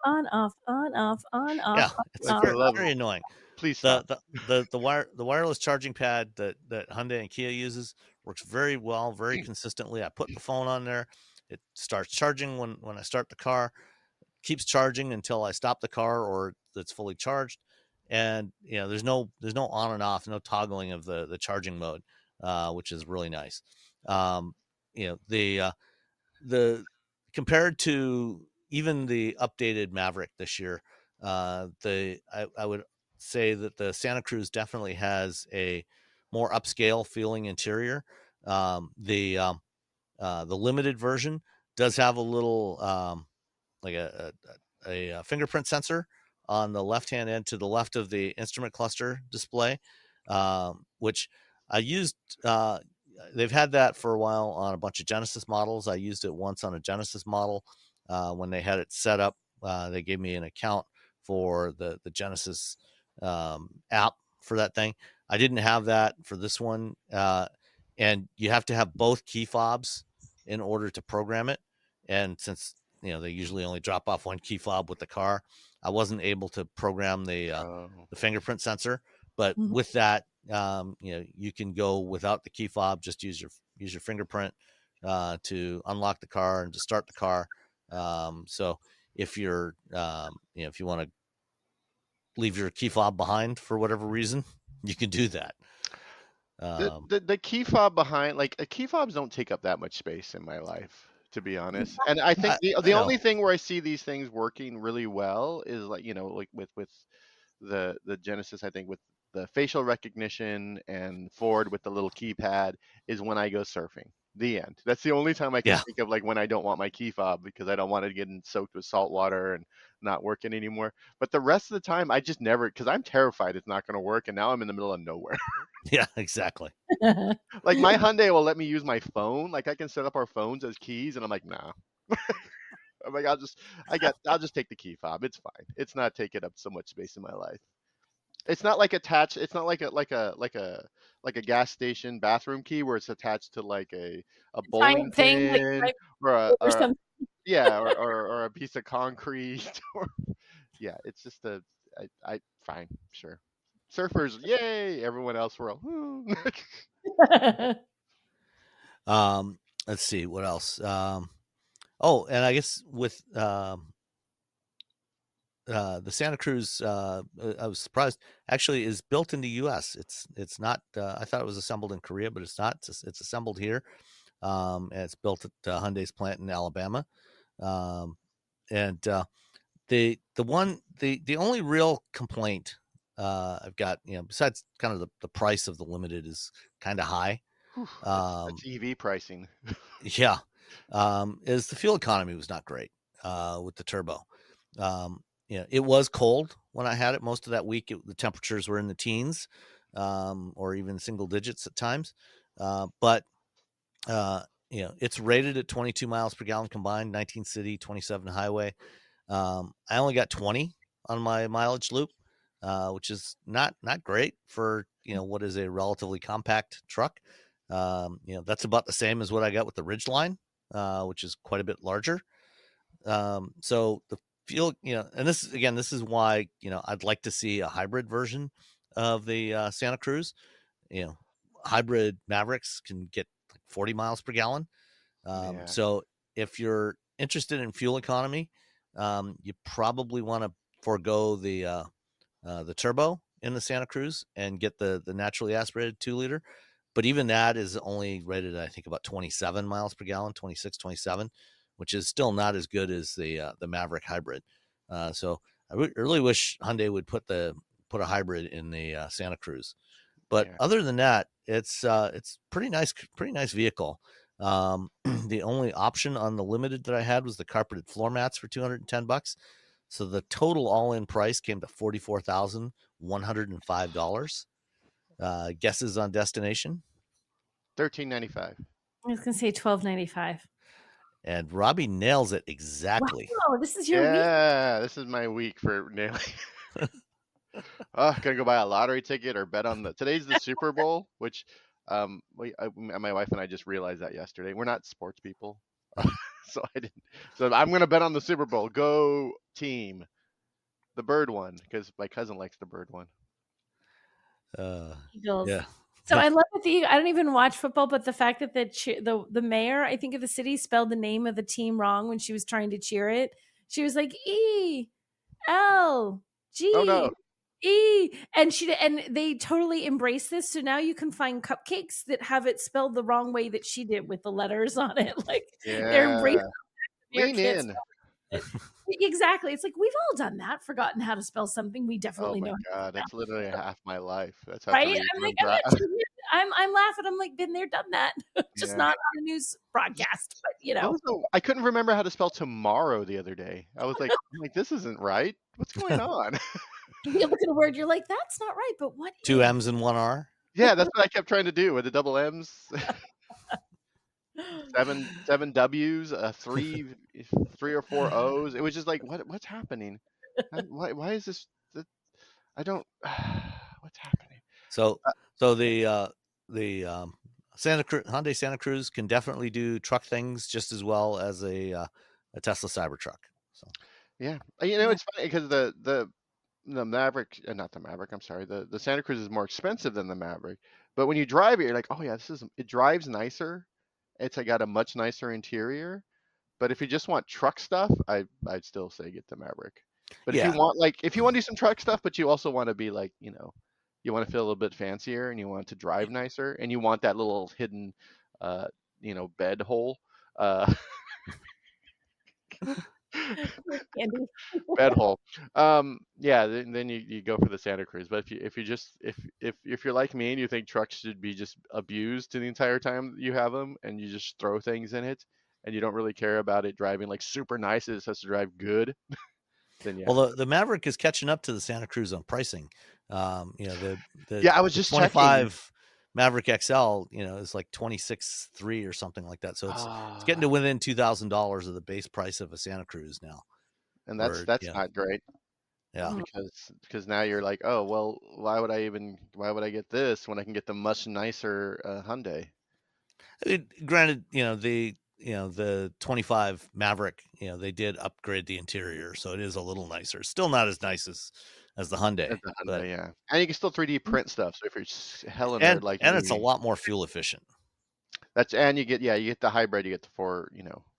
On, off, on, off, on, off. Yeah, it's Like, I love very it. annoying. Please stop. The wireless charging pad that Hyundai and Kia uses works very well, very consistently. I put the phone on there, it starts charging when I start the car, keeps charging until I stop the car or it's fully charged. And there's no on and off, no toggling of the charging mode, which is really nice. The compared to even the updated Maverick this year, I would say that the Santa Cruz definitely has a more upscale feeling interior. The limited version does have a little like a fingerprint sensor on the left hand end to the left of the instrument cluster display, which I used. They've had that for a while on a bunch of Genesis models. I used it once on a Genesis model when they had it set up. They gave me an account for the Genesis app for that thing. I didn't have that for this one, and you have to have both key fobs in order to program it. And since they usually only drop off one key fob with the car, I wasn't able to program the fingerprint sensor. But with that, you can go without the key fob. Just use your fingerprint to unlock the car and to start the car. So if you're if you want to leave your key fob behind for whatever reason, you can do that. The key fob behind, like, key fobs don't take up that much space in my life, to be honest. And I think the only thing where I see these things working really well is, like, like with the Genesis, I think with the facial recognition, and Ford with the little keypad, is when I go surfing. The end. That's the only time I can think of, like, when I don't want my key fob because I don't want it getting soaked with salt water and not working anymore. But the rest of the time, I just never, because I'm terrified it's not going to work, and now I'm in the middle of nowhere. Yeah, exactly. Like, my Hyundai will let me use my phone. Like, I can set up our phones as keys, and I'm like, nah. I'm like, I'll just take the key fob. It's fine. It's not taking up so much space in my life. It's not like attached. It's not like a gas station bathroom key where it's attached to like a bowling thing, pin, like, or something. yeah, or a piece of concrete. Yeah, it's just I fine, sure. Surfers, yay! Everyone else, we're all. Let's see what else. And I guess with the Santa Cruz, I was surprised, actually is built in the U.S. It's not. I thought it was assembled in Korea, but it's not. It's assembled here, and it's built at Hyundai's plant in Alabama. And the only real complaint I've got, besides kind of the price of the limited is kind of high. That's EV pricing. Yeah, is the fuel economy was not great with the turbo. It was cold when I had it most of that week. The temperatures were in the teens, or even single digits at times. But it's rated at 22 miles per gallon combined, 19 city, 27 highway. I only got 20 on my mileage loop, which is not great for what is a relatively compact truck. That's about the same as what I got with the Ridgeline, which is quite a bit larger. So fuel, and this is why, I'd like to see a hybrid version of the Santa Cruz. Hybrid Mavericks can get like 40 miles per gallon. So if you're interested in fuel economy, you probably want to forego the turbo in the Santa Cruz and get the naturally aspirated 2-liter. But even that is only rated, I think, about 27 miles per gallon, 26, 27, which is still not as good as the Maverick hybrid. So I really wish Hyundai would put a hybrid in the Santa Cruz. But other than that, it's pretty nice vehicle. The only option on the limited that I had was the carpeted floor mats for $210. So the total all-in price came to $44,105. Guesses on destination? $1,395. I was gonna say $1,295. And Robbie nails it exactly. Wow, this is your week. Yeah, this is my week for nailing. Gonna go buy a lottery ticket or bet on today's the Super Bowl, which my wife and I just realized that yesterday. We're not sports people, so I didn't. So I'm gonna bet on the Super Bowl. Go team, the bird one, because my cousin likes the bird one. Eagles. Yeah. So I love that I don't even watch football, but the fact that the mayor, I think, of the city spelled the name of the team wrong when she was trying to cheer it. She was like ELG. Oh no. And they totally embrace this. So now you can find cupcakes that have it spelled the wrong way that she did with the letters on it. Like they're embracing lean in. Exactly. It's like we've all done that, forgotten how to spell something. We definitely know. Oh my God, that's literally half my life. That's how right. I'm laughing. I'm like, been there, done that. Just not on a news broadcast, but I couldn't remember how to spell tomorrow the other day. I was like, this isn't right. What's going on? You look at a word, you're like, that's not right. But what? 2 M's and 1 R. Yeah, that's what I kept trying to do with the double M's. 7 W's, 3 or 4 O's. It was just like, what's happening? Why is this? I don't. What's happening? So the Hyundai Santa Cruz can definitely do truck things just as well as a Tesla Cybertruck. So yeah, it's funny because the Maverick, not the Maverick. I'm sorry, the Santa Cruz is more expensive than the Maverick. But when you drive it, you're like, oh yeah, it drives nicer. It's got a much nicer interior. But if you just want truck stuff, I'd still say get the Maverick. But if you want to do some truck stuff, but you also want to be like, you want to feel a little bit fancier and you want to drive nicer and you want that little hidden, bed hole. Bed hole. Then you go for the Santa Cruz. But if you're like me and you think trucks should be just abused the entire time you have them and you just throw things in it and you don't really care about it driving like super nice, it just has to drive good. Then Well, the Maverick is catching up to the Santa Cruz on pricing. I was just 25 checking. Maverick XL, is like 26.3 or something like that. So it's getting to within $2,000 of the base price of a Santa Cruz now. And that's not great. Yeah. Because now you're like, oh well, why would I get this when I can get the much nicer Hyundai? Granted, the 25 Maverick, they did upgrade the interior, so it is a little nicer. Still not as nice as the Hyundai. Yeah. And you can still 3D print stuff. So if you're hella nerd like and it's a lot more fuel efficient. You get the hybrid, you get the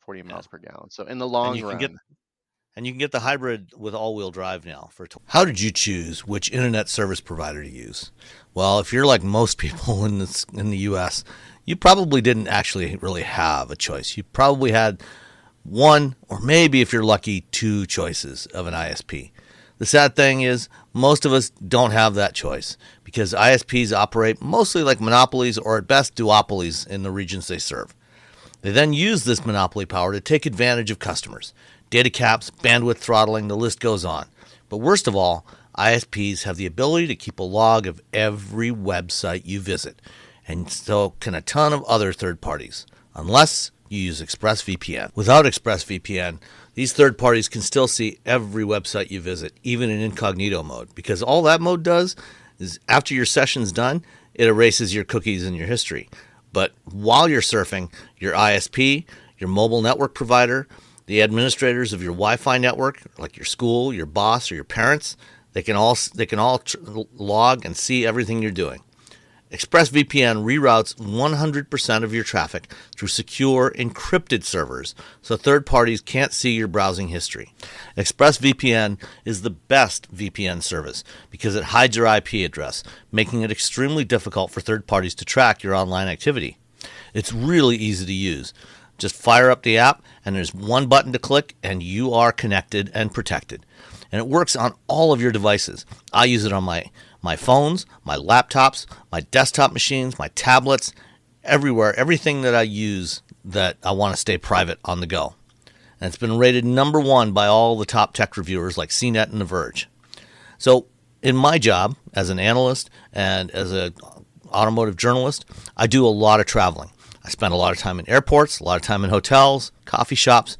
40 miles per gallon. So in the long run. You can get the hybrid with all-wheel drive now. How did you choose which internet service provider to use? Well, if you're like most people in the U.S., you probably didn't actually really have a choice. You probably had one, or maybe if you're lucky, 2 choices of an ISP. The sad thing is most of us don't have that choice because ISPs operate mostly like monopolies or at best duopolies in the regions they serve. They then use this monopoly power to take advantage of customers. Data caps, bandwidth throttling, the list goes on. But worst of all, ISPs have the ability to keep a log of every website you visit, and so can a ton of other third parties, unless you use ExpressVPN. Without ExpressVPN, these third parties can still see every website you visit, even in incognito mode, because all that mode does is after your session's done, it erases your cookies and your history. But while you're surfing, your ISP, your mobile network provider, The administrators of your Wi-Fi network, like your school, your boss, or your parents, they can all log and see everything you're doing. ExpressVPN reroutes 100% of your traffic through secure, encrypted servers, so third parties can't see your browsing history. ExpressVPN is the best VPN service because it hides your IP address, making it extremely difficult for third parties to track your online activity. It's really easy to use. Just fire up the app, and there's one button to click, and you are connected and protected. And it works on all of your devices. I use it on my phones, my laptops, my desktop machines, my tablets, everywhere, everything that I use that I want to stay private on the go. And it's been rated #1 by all the top tech reviewers like CNET and The Verge. So in my job as an analyst and as an automotive journalist, I do a lot of traveling. I spend a lot of time in airports, a lot of time in hotels, coffee shops,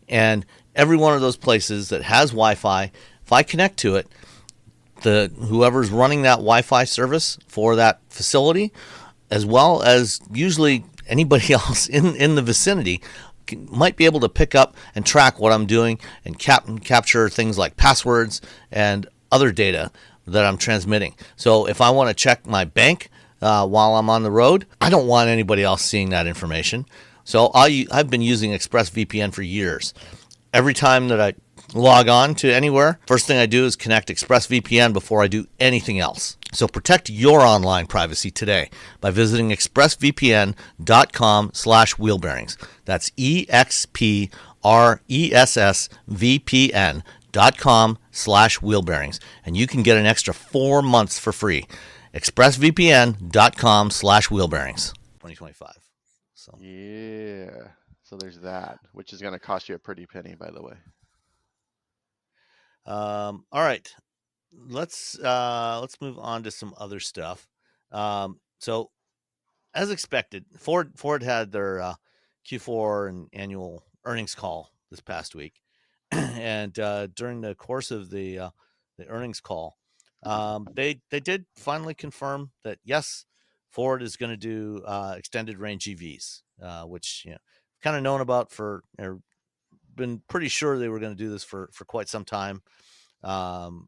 and every one of those places that has Wi-Fi, if I connect to it, whoever's running that Wi-Fi service for that facility, as well as usually anybody else in the vicinity, might be able to pick up and track what I'm doing and capture things like passwords and other data that I'm transmitting. So if I want to check my bank while I'm on the road, I don't want anybody else seeing that information. So I've been using ExpressVPN for years. Every time that I log on to anywhere, first thing I do is connect ExpressVPN before I do anything else. So protect your online privacy today by visiting expressvpn.com/wheelbearings. That's expressvpn.com/wheelbearings. And you can get an extra 4 months for free. expressvpn.com/wheelbearings. 2025. So yeah. So there's that, which is going to cost you a pretty penny, by the way. All right, let's move on to some other stuff. So, as expected, Ford had their Q4 and annual earnings call this past week, and during the course of the earnings call, they did finally confirm that yes, Ford is going to do extended range EVs, which kind of known about for. Been pretty sure they were going to do this for quite some time. When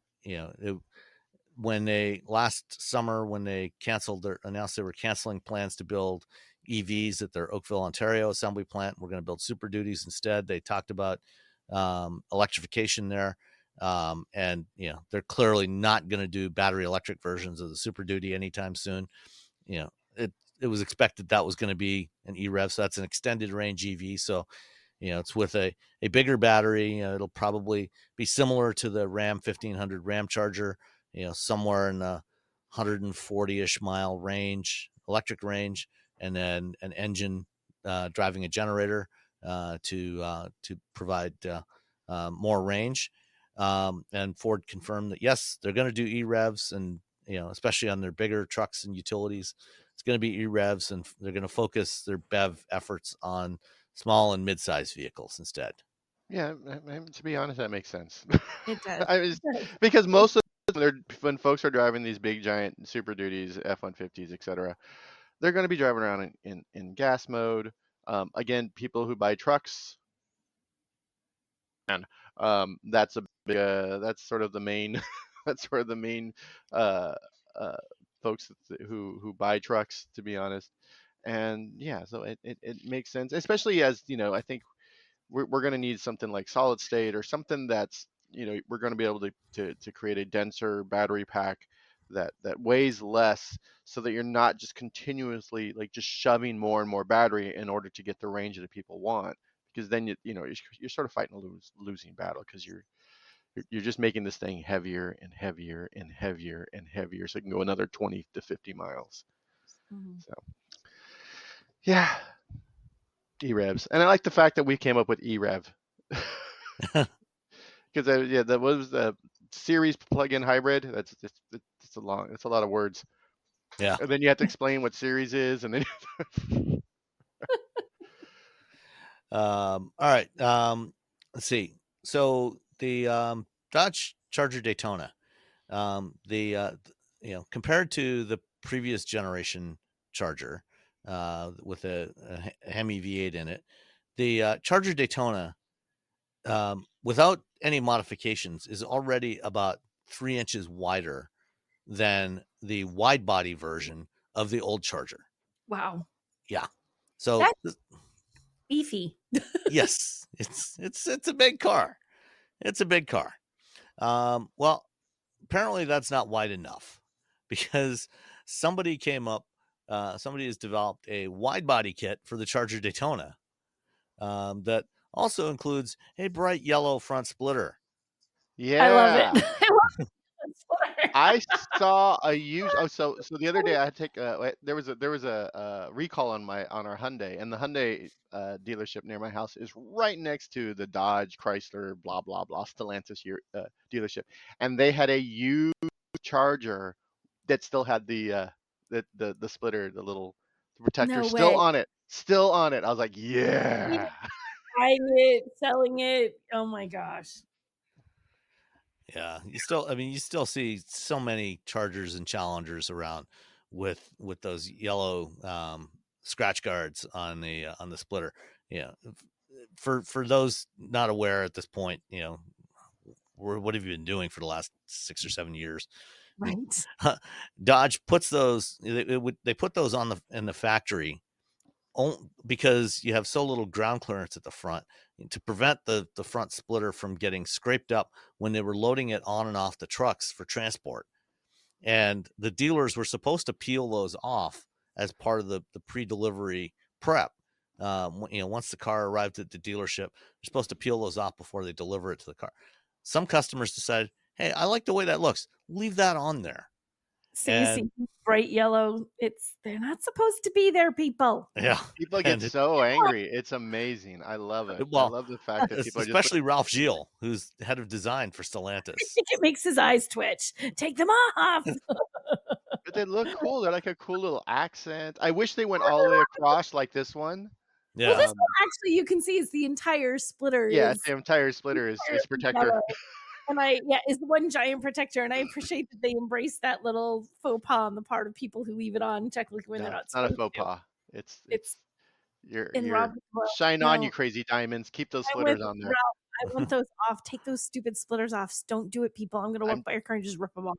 they last summer, when they announced they were canceling plans to build EVs at their Oakville, Ontario assembly plant, we're going to build Super Duties instead. They talked about electrification there. And they're clearly not going to do battery electric versions of the Super Duty anytime soon. It was expected that was going to be an EREV, so that's an extended range EV. So it's with a bigger battery. It'll probably be similar to the Ram 1500 Ram Charger, somewhere in the 140-ish mile range, electric range, and then an engine driving a generator to provide more range. And Ford confirmed that, yes, they're going to do EREVs, and especially on their bigger trucks and utilities, it's going to be EREVs, and they're going to focus their BEV efforts on small and mid-sized vehicles instead. Yeah, to be honest, that makes sense. It does. Because most of when folks are driving these big giant Super Duties, F-150s, etc., they're going to be driving around in gas mode. Again, people who buy trucks, and that's sort of the main folks who buy trucks, to be honest. And yeah, so it makes sense, especially as I think we're going to need something like solid state, or something that's we're going to be able to create a denser battery pack that weighs less, so that you're not just continuously like just shoving more and more battery in order to get the range that people want, because then you're sort of fighting a losing battle, because you're just making this thing heavier and heavier and heavier and heavier, so it can go another 20 to 50 miles. Mm-hmm. So yeah, EREVs. And I like the fact that we came up with EREV. Because that was the series plug-in hybrid. That's a lot of words. Yeah. And then you have to explain what series is, and then all right. Let's see. So the Dodge Charger Daytona, compared to the previous generation Charger, with a Hemi V8 in it, the Charger Daytona without any modifications, is already about 3 inches wider than the wide body version of the old Charger. Wow. Yeah. So that's beefy. Yes, it's a big car. It's a big car. Well, apparently that's not wide enough, because somebody has developed a wide body kit for the Charger Daytona that also includes a bright yellow front splitter. Yeah. I love it. I saw a use. Oh, so the other day I had to take there was a recall on our Hyundai, and the Hyundai dealership near my house is right next to the Dodge Chrysler blah blah blah Stellantis dealership, and they had a used Charger that still had the splitter, the little protector, still on it. I was like, yeah. Buying it, selling it. Oh my gosh. Yeah, you still see so many Chargers and Challengers around with those yellow scratch guards on the splitter. Yeah, for those not aware at this point, what have you been doing for the last 6 or 7 years? Right. Dodge puts those. They put those in the factory because you have so little ground clearance at the front, to prevent the front splitter from getting scraped up when they were loading it on and off the trucks for transport. And the dealers were supposed to peel those off as part of the pre-delivery prep. Once the car arrived at the dealership, they're supposed to peel those off before they deliver it to the car. Some customers decided, hey, I like the way that looks. Leave that on there. See, bright yellow. They're not supposed to be there, people. Yeah, people get so angry. It's amazing. I love it. Well, I love the fact that people especially Ralph Gilles, who's head of design for Stellantis. I think it makes his eyes twitch. Take them off. But they look cool. They're like a cool little accent. I wish they went all the way across like this one. Yeah. Well, this one actually, you can see, is the entire splitter. Yeah, the entire splitter is protector. And is one giant protector, and I appreciate that they embrace that little faux pas on the part of people who leave it on technically when they're not. It's not a faux pas. It's you're shine on, you crazy diamonds. Keep those splitters on there. I want those off. Take those stupid splitters off. Don't do it, people. I'm gonna walk by your car and just rip them off.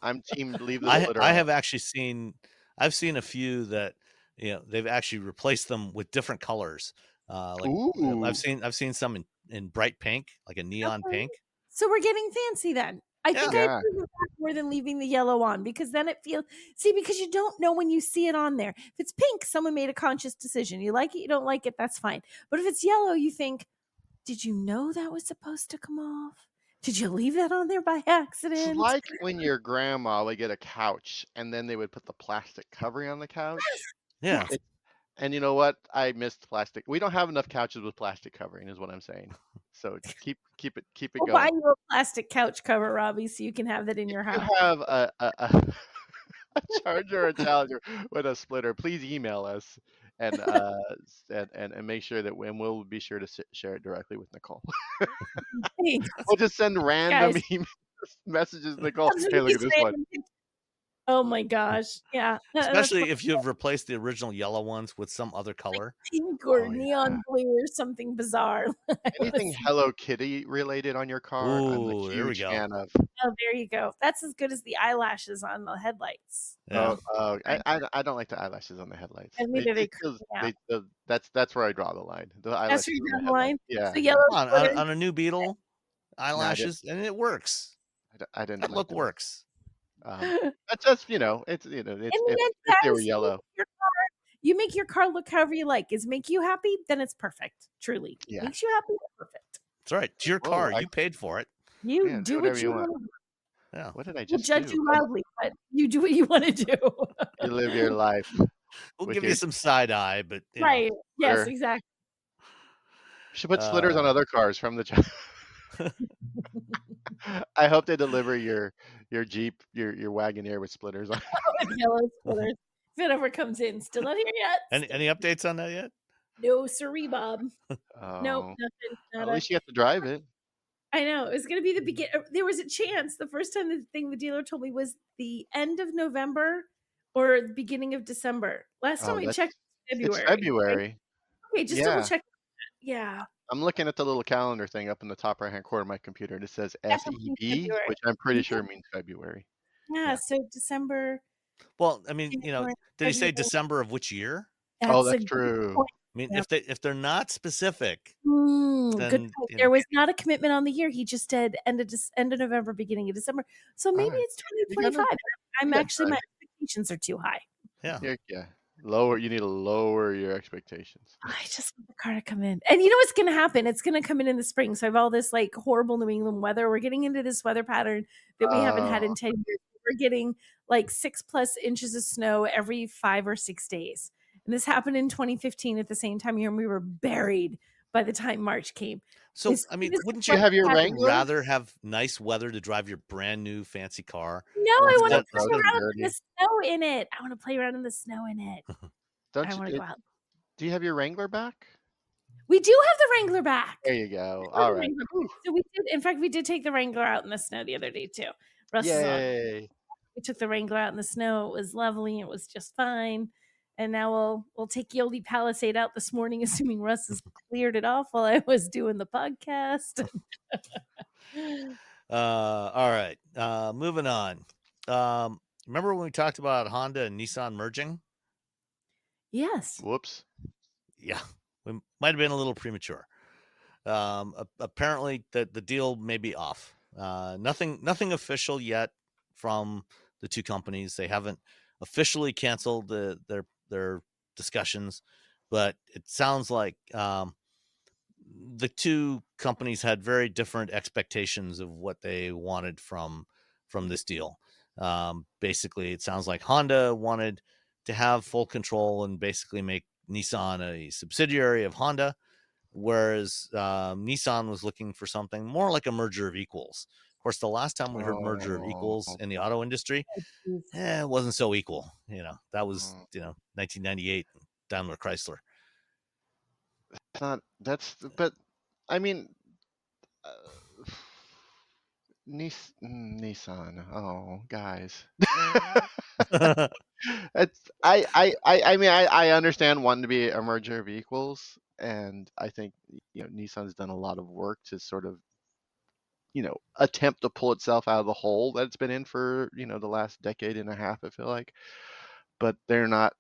I'm team leave the splitter. I have actually seen. I've seen a few that they've actually replaced them with different colors. I've seen some in bright pink, like a neon pink. So we're getting fancy then. I think I approve of that more than leaving the yellow on, because then it feels, because you don't know when you see it on there. If it's pink, someone made a conscious decision. You like it, you don't like it, that's fine. But if it's yellow, you think, did you know that was supposed to come off? Did you leave that on there by accident? It's like when your grandma would get a couch and then they would put the plastic covering on the couch. Yeah. And you know what? I missed plastic. We don't have enough couches with plastic covering, is what I'm saying. So keep it we'll going. Buy you a plastic couch cover, Robbie, so you can have that in your house. You have a Charger or a Challenger with a splitter, please email us and make sure that we'll be sure to share it directly with Nicole. We'll just send random messages, Nicole. Hey, look at this one. Oh my gosh. Yeah. Especially if you've replaced the original yellow ones with some other color. Pink or neon blue or something bizarre. Anything Hello Kitty related on your car, I'm a huge fan of. Oh, there you go. That's as good as the eyelashes on the headlights. Yeah. I don't like the eyelashes on the headlights. That's where I draw the line. The eyelashes. That's where you draw the line? Yeah. The yellow on a new Beetle, eyelashes, and it works. I didn't. That look works. That's just it's if they were yellow. You make your car look however you like. Is make you happy, then it's perfect. Truly, makes you happy, perfect. That's right. It's your car. You paid for it. You do what you want. Yeah. What did I just we'll judge you loudly, but you do what you want to do. You live your life. We'll give you some side eye, but right. Yes, exactly. You should put splitters on other cars from the. I hope they deliver your Jeep, your Wagoneer with splitters on. Yellow splitters. If it ever comes in, still not here yet. Any updates on that yet? No, siree, Bob. Nope, nothing. At least you have to drive it. I know. It was going to be the beginning. There was a chance. The first time the dealer told me was the end of November or the beginning of December. Last time I checked, February. It's February. Right? Okay, just double check. Yeah. I'm looking at the little calendar thing up in the top right-hand corner of my computer, and it says That would be FEB, February. which I'm pretty Yeah, sure means February. yeah. Yeah. So December, Well, I mean, January, did he say February. December of which year? Oh, That's a that's good true. point. I mean, Yeah. if they're not specific, Good then point. There was not a commitment on the year. He just said end of November, beginning of December. So All maybe right. it's You got 2025. you I'm got actually time. my expectations are too high. yeah. Yeah. Lower. You need to lower your expectations. I just want the car to come in. And you know what's going to happen? It's going to come in the spring. So I have all this like horrible New England weather. We're getting into this weather pattern that we haven't had in 10 years. We're getting like 6+ inches of snow every 5 or 6 days. And this happened in 2015 at the same time here, and we were buried by the time March came. So, I mean, wouldn't Do you you have your pattern. Wrangler? rather have nice weather to drive your brand new fancy car No, Well, I it's want to off-road play and around in the dirty. snow in it. I want to play around in the snow in it. Don't I want to you? go out. Do you have your Wrangler back? We do have the Wrangler back. There you go. All right. So we did. In fact, we did take the Wrangler out in the snow the other day too. Russ is on. Yay. We took the Wrangler out in the snow. It was lovely. It was just fine. And now we'll take Yoldy Palisade out this morning, assuming Russ has cleared it off while I was doing the podcast. all right. Moving on. Remember when we talked about Honda and Nissan merging? Yes. Whoops. Yeah, we might have been a little premature. Apparently, the deal may be off. Nothing official yet from the two companies. They haven't officially canceled their discussions, but it sounds like the two companies had very different expectations of what they wanted from this deal. Basically, it sounds like Honda wanted to have full control and basically make Nissan a subsidiary of Honda, whereas Nissan was looking for something more like a merger of equals. Of course, the last time we heard merger of equals in the auto industry, it wasn't so equal. That was 1998 Daimler Chrysler. But I mean, Nissan. Oh, guys. I understand wanting to be a merger of equals, and I think Nissan's done a lot of work to sort of attempt to pull itself out of the hole that it's been in for the last decade and a half. I feel like, but they're not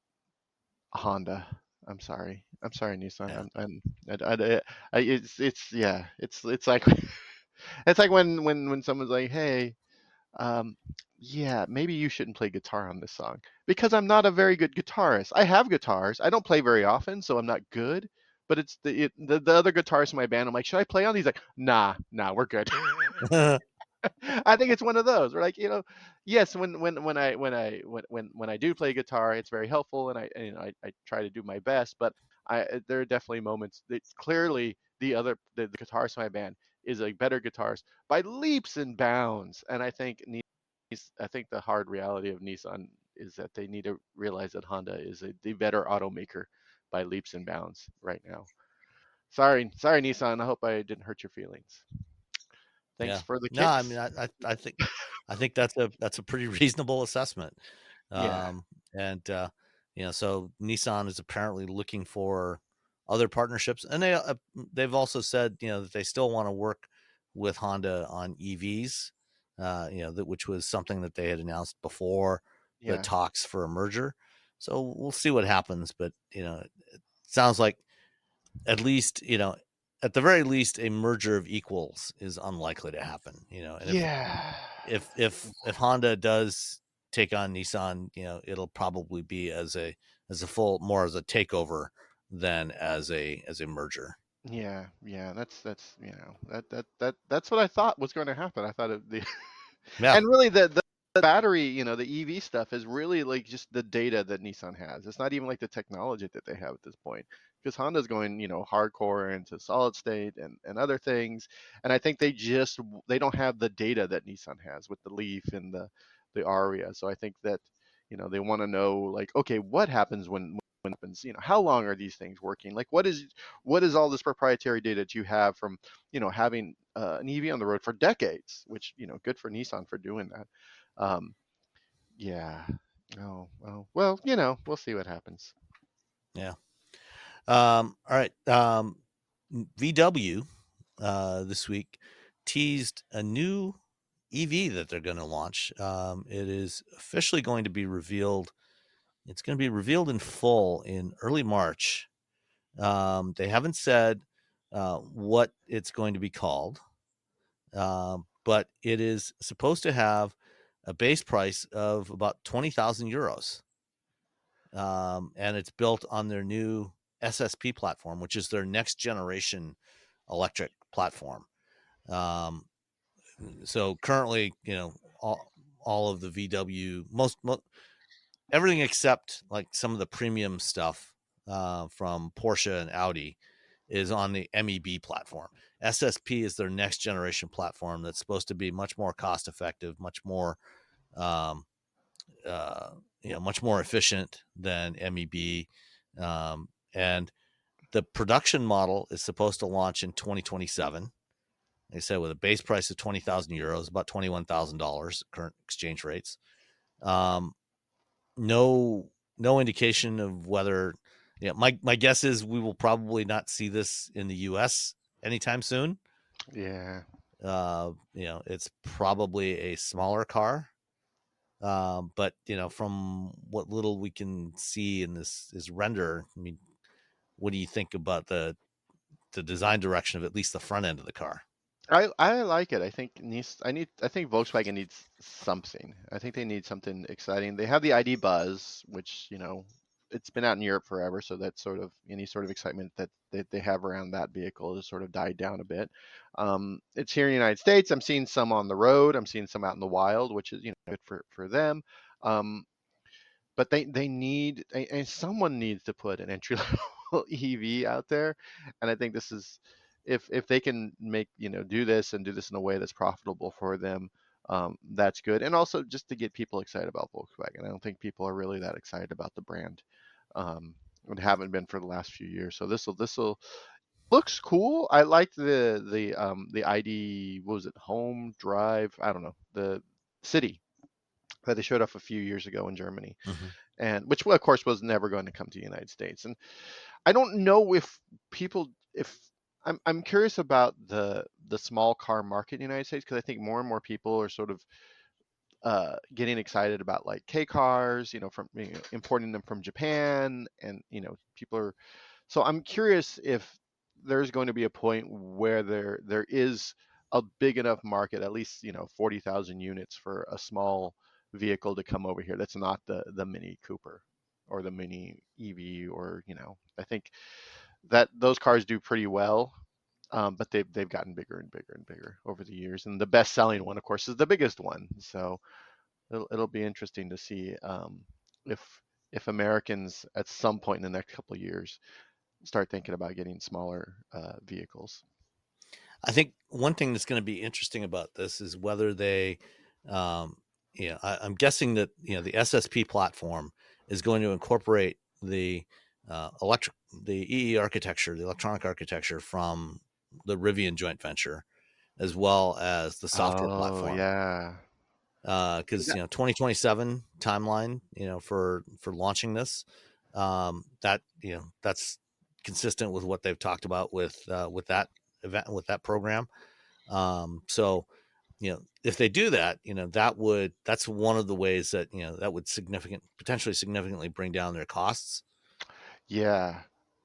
Honda. I'm sorry, Nissan. It's like it's like when someone's like, hey, maybe you shouldn't play guitar on this song because I'm not a very good guitarist. I have guitars. I don't play very often, so I'm not good. But it's the other guitarists in my band. I'm like, should I play on these? Like, nah, we're good. I think it's one of those. We're like, yes, when I do play guitar, it's very helpful, and I try to do my best. But there are definitely moments that clearly the guitarist in my band is a better guitarist by leaps and bounds. And I think the hard reality of Nissan is that they need to realize that Honda is the better automaker by leaps and bounds right now. Sorry, Nissan. I hope I didn't hurt your feelings. Thanks for the kicks. No, I mean, I think that's a pretty reasonable assessment. Yeah. And so Nissan is apparently looking for other partnerships, and they've also said that they still want to work with Honda on EVs, which was something that they had announced before the talks for a merger. So we'll see what happens, but it sounds like at least at the very least a merger of equals is unlikely to happen. And if Honda does take on Nissan, it'll probably be as a more as a takeover than as a merger. Yeah, that's that's what I thought was going to happen. I thought and really the battery, the EV stuff is really like just the data that Nissan has. It's not even like the technology that they have at this point, because Honda's going, hardcore into solid state and other things. And I think they don't have the data that Nissan has with the Leaf and the Aria. So I think that, they want to know, like, okay, what happens when happens, how long are these things working? Like, what is all this proprietary data that you have from, having an EV on the road for decades, which, good for Nissan for doing that. Yeah. Oh, well, we'll see what happens. Yeah. All right. VW this week teased a new EV that they're going to launch. It is officially going to be revealed. It's going to be revealed in full in early March. They haven't said what it's going to be called, but it is supposed to have a base price of about 20,000 euros. And it's built on their new SSP platform, which is their next generation electric platform. So currently, all of the VW, most everything except like some of the premium stuff from Porsche and Audi is on the MEB platform. SSP is their next generation platform that's supposed to be much more cost effective, much more much more efficient than MEB. And the production model is supposed to launch in 2027. They said with a base price of 20,000 euros, about $21,000 current exchange rates. No indication of whether. My guess is we will probably not see this in the U.S. anytime soon. Yeah. It's probably a smaller car. But from what little we can see in this render, I mean, what do you think about the design direction of at least the front end of the car? I like it. I think Volkswagen needs something. I think they need something exciting. They have the ID Buzz, which, it's been out in Europe forever, so that's sort of any sort of excitement that they have around that vehicle has sort of died down a bit. It's here in the United States. I'm seeing some on the road. I'm seeing some out in the wild, which is, good for them. But they need, and someone needs to put an entry level EV out there, and I think this is, if they can make, do this and do this in a way that's profitable for them, that's good. And also just to get people excited about Volkswagen. I don't think people are really that excited about the brand, and haven't been for the last few years. So this will looks cool. I liked the ID, what was it, home drive? I don't know, the city that they showed off a few years ago in Germany, Mm-hmm. and which of course was never going to come to the United States. And I don't know if I'm curious about the small car market in the United States, because I think more and more people are sort of getting excited about like K cars, from importing them from Japan, and people are. So I'm curious if there's going to be a point where there is a big enough market, at least 40,000 units for a small vehicle to come over here. That's not the Mini Cooper or the Mini EV, or I think that those cars do pretty well. But they've gotten bigger and bigger and bigger over the years, and the best-selling one, of course, is the biggest one. So it'll be interesting to see, if Americans at some point in the next couple of years start thinking about getting smaller vehicles. I think one thing that's going to be interesting about this is whether they, I'm guessing that the SSP platform is going to incorporate the EE architecture, the electronic architecture from the Rivian joint venture, as well as the software platform. Yeah. Because 2027 timeline, for launching this, that that's consistent with what they've talked about with that event, with that program. So if they do that, that's one of the ways that that would potentially significantly bring down their costs. Yeah,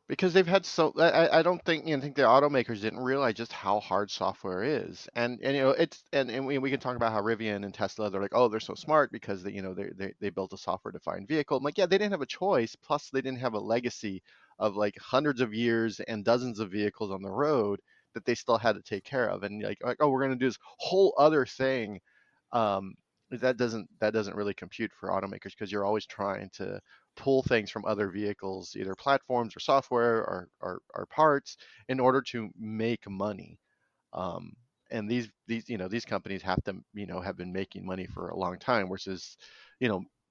because they've had I don't think think the automakers didn't realize just how hard software is, and it's and we can talk about how Rivian and Tesla, they're like, oh, they're so smart because they built a software defined vehicle. I'm like, yeah, they didn't have a choice. Plus, they didn't have a legacy of like hundreds of years and dozens of vehicles on the road that they still had to take care of, and like oh, we're gonna do this whole other thing. Um, that doesn't really compute for automakers, because you're always trying to pull things from other vehicles, either platforms or software or parts, in order to make money. Um, and these companies have to have been making money for a long time, versus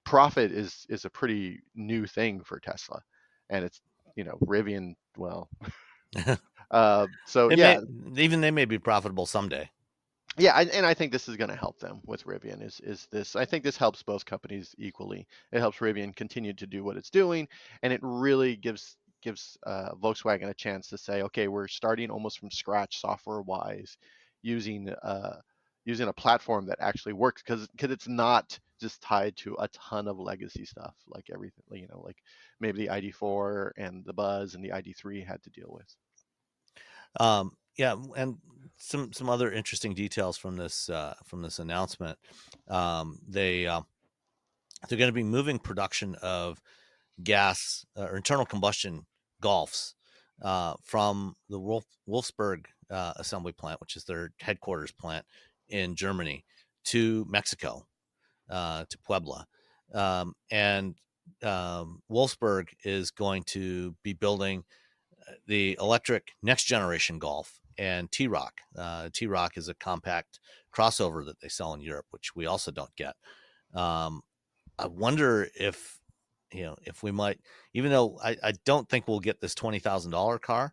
profit is a pretty new thing for Tesla, and it's Rivian, well. So yeah, they may be profitable someday. yeah, and I think this is going to help them with Rivian. Is this? I think this helps both companies equally. It helps Rivian continue to do what it's doing, and it really gives gives Volkswagen a chance to say, okay, we're starting almost from scratch software wise, using a platform that actually works, because it's not just tied to a ton of legacy stuff like everything, like maybe the ID4 and the Buzz and the ID3 had to deal with. Yeah, and some other interesting details from this announcement. They're going to be moving production of gas or internal combustion Golfs from the Wolfsburg assembly plant, which is their headquarters plant in Germany, to Mexico, to Puebla. And Wolfsburg is going to be building the electric next generation Golf and T-Roc. T-Roc is a compact crossover that they sell in Europe, which we also don't get. I wonder if we might, even though I don't think we'll get this $20,000 car,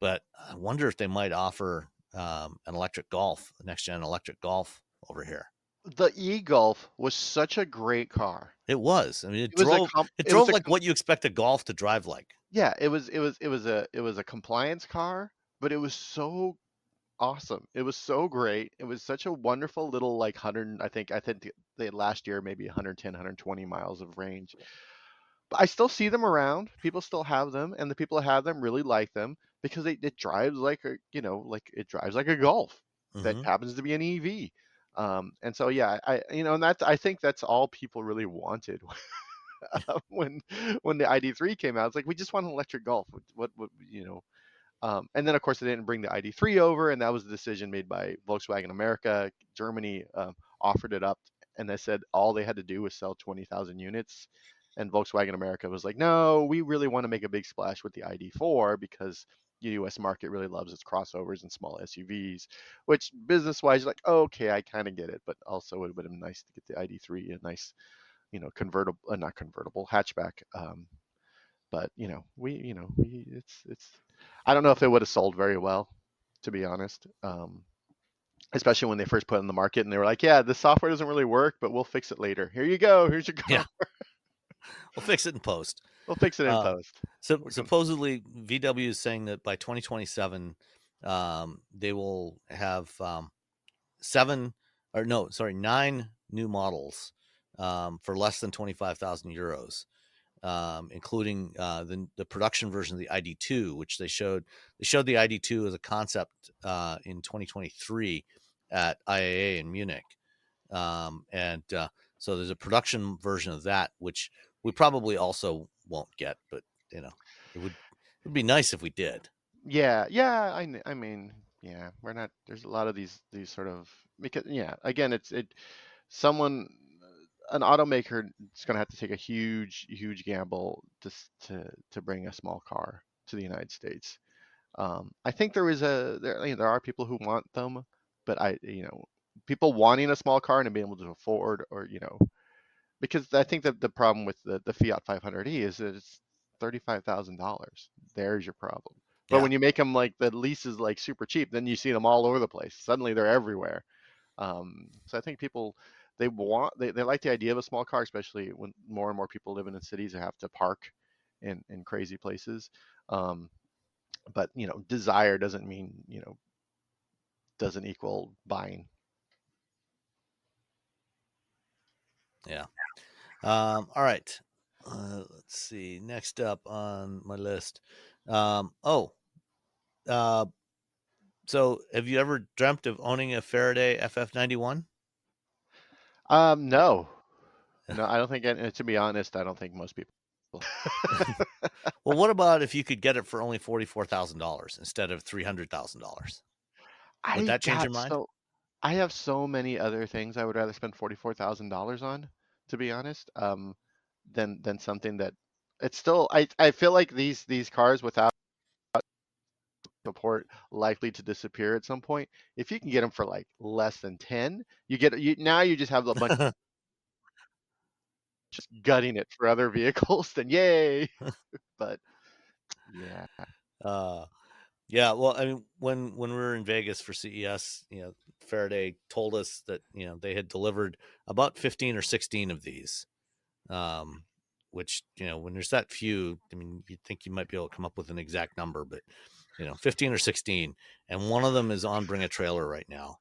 but I wonder if they might offer an electric Golf, the next gen electric Golf over here. The e-Golf was such a great car. It was. I mean, it drove like what you expect a Golf to drive like. Yeah, it was a compliance car, but it was so awesome. It was so great. It was such a wonderful little, like, 100, I think they last year maybe 110, 120 miles of range. But I still see them around. People still have them, and the people that have them really like them because it drives like it drives like a Golf that happens to be an EV. And so yeah, and I think that's all people really wanted when the ID3 came out. It's like, we just want an electric Golf. What and then of course they didn't bring the ID3 over, and that was the decision made by Volkswagen America. Germany offered it up, and they said all they had to do was sell 20,000 units. And Volkswagen America was like, no, we really want to make a big splash with the ID4 because the US market really loves its crossovers and small SUVs, which business-wise, you're like, oh, okay, I kind of get it, but also it would have been nice to get the ID3, a nice, convertible, not convertible, hatchback. But it's I don't know if it would have sold very well, to be honest. Especially when they first put it in the market and they were like, yeah, the software doesn't really work, but we'll fix it later. Here you go. Here's your car. Yeah. We'll fix it in post. We'll fix it in post. So supposedly VW is saying that by 2027, they will have 9 new models for less than 25,000 euros, including the production version of the ID2, which they showed. They showed the ID2 as a concept in 2023 at IAA in Munich, and so there's a production version of that, which we probably also won't get, but it would be nice if we did. Yeah. I mean, yeah, we're not. There's a lot of these sort of, because again, an automaker is going to have to take a huge gamble to bring a small car to the United States. I think there are people who want them, but people wanting a small car and being able to afford, or because I think that the problem with the Fiat 500e is that it's $35,000. There's your problem. But when you make them like the leases like super cheap, then you see them all over the place. Suddenly they're everywhere. So I think people, they like the idea of a small car, especially when more and more people living in cities that have to park in crazy places. But desire doesn't mean doesn't equal buying. Yeah. All right. Let's see. Next up on my list. So have you ever dreamt of owning a Faraday FF91? No, I don't think. To be honest, I don't think most people. Well, what about if you could get it for only $44,000 instead of $300,000? Would that change your mind? I have so many other things I would rather spend $44,000 on, to be honest, than something that it's still. I feel like these cars without support likely to disappear at some point. If you can get them for like less than 10, you just have a bunch just gutting it for other vehicles, then yay. But yeah. Yeah, well, I mean, when we were in Vegas for CES, Faraday told us that they had delivered about 15 or 16 of these, which, when there's that few, I mean, you'd think you might be able to come up with an exact number, but 15 or 16, and one of them is on Bring a Trailer right now.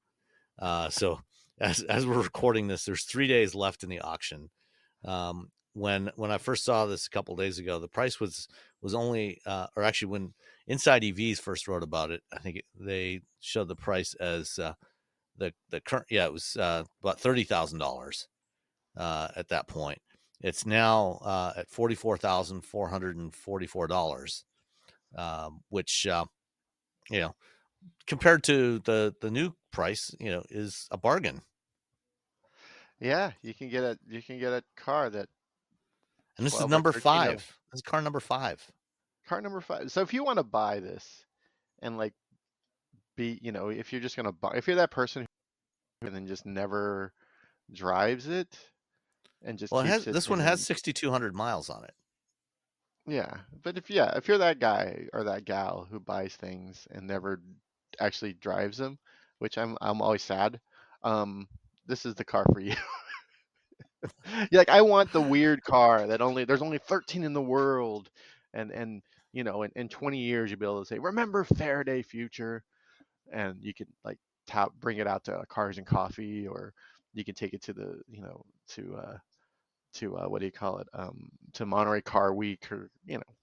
So as we're recording this, there's 3 days left in the auction. When I first saw this a couple of days ago, the price was only, or actually when Inside EVs first wrote about it, I think they showed the price as the current, it was about $30,000 at that point. It's now at $44,444, which compared to the new price, is a bargain. Yeah, you can get a car that. And this is number 5. This is car number 5. Car number 5. So if you want to buy this and like be, if you're just gonna buy, if you're that person who then just never drives it and just keeps it. This one has 6,200 miles on it. Yeah, but if you're that guy or that gal who buys things and never actually drives them, which I'm always sad, this is the car for you. You're like, I want the weird car that there's only 13 in the world, and in 20 years you'll be able to say, remember Faraday Future, and you can like bring it out to Cars and Coffee, or you can take it to the to what do you call it, to Monterey Car Week, or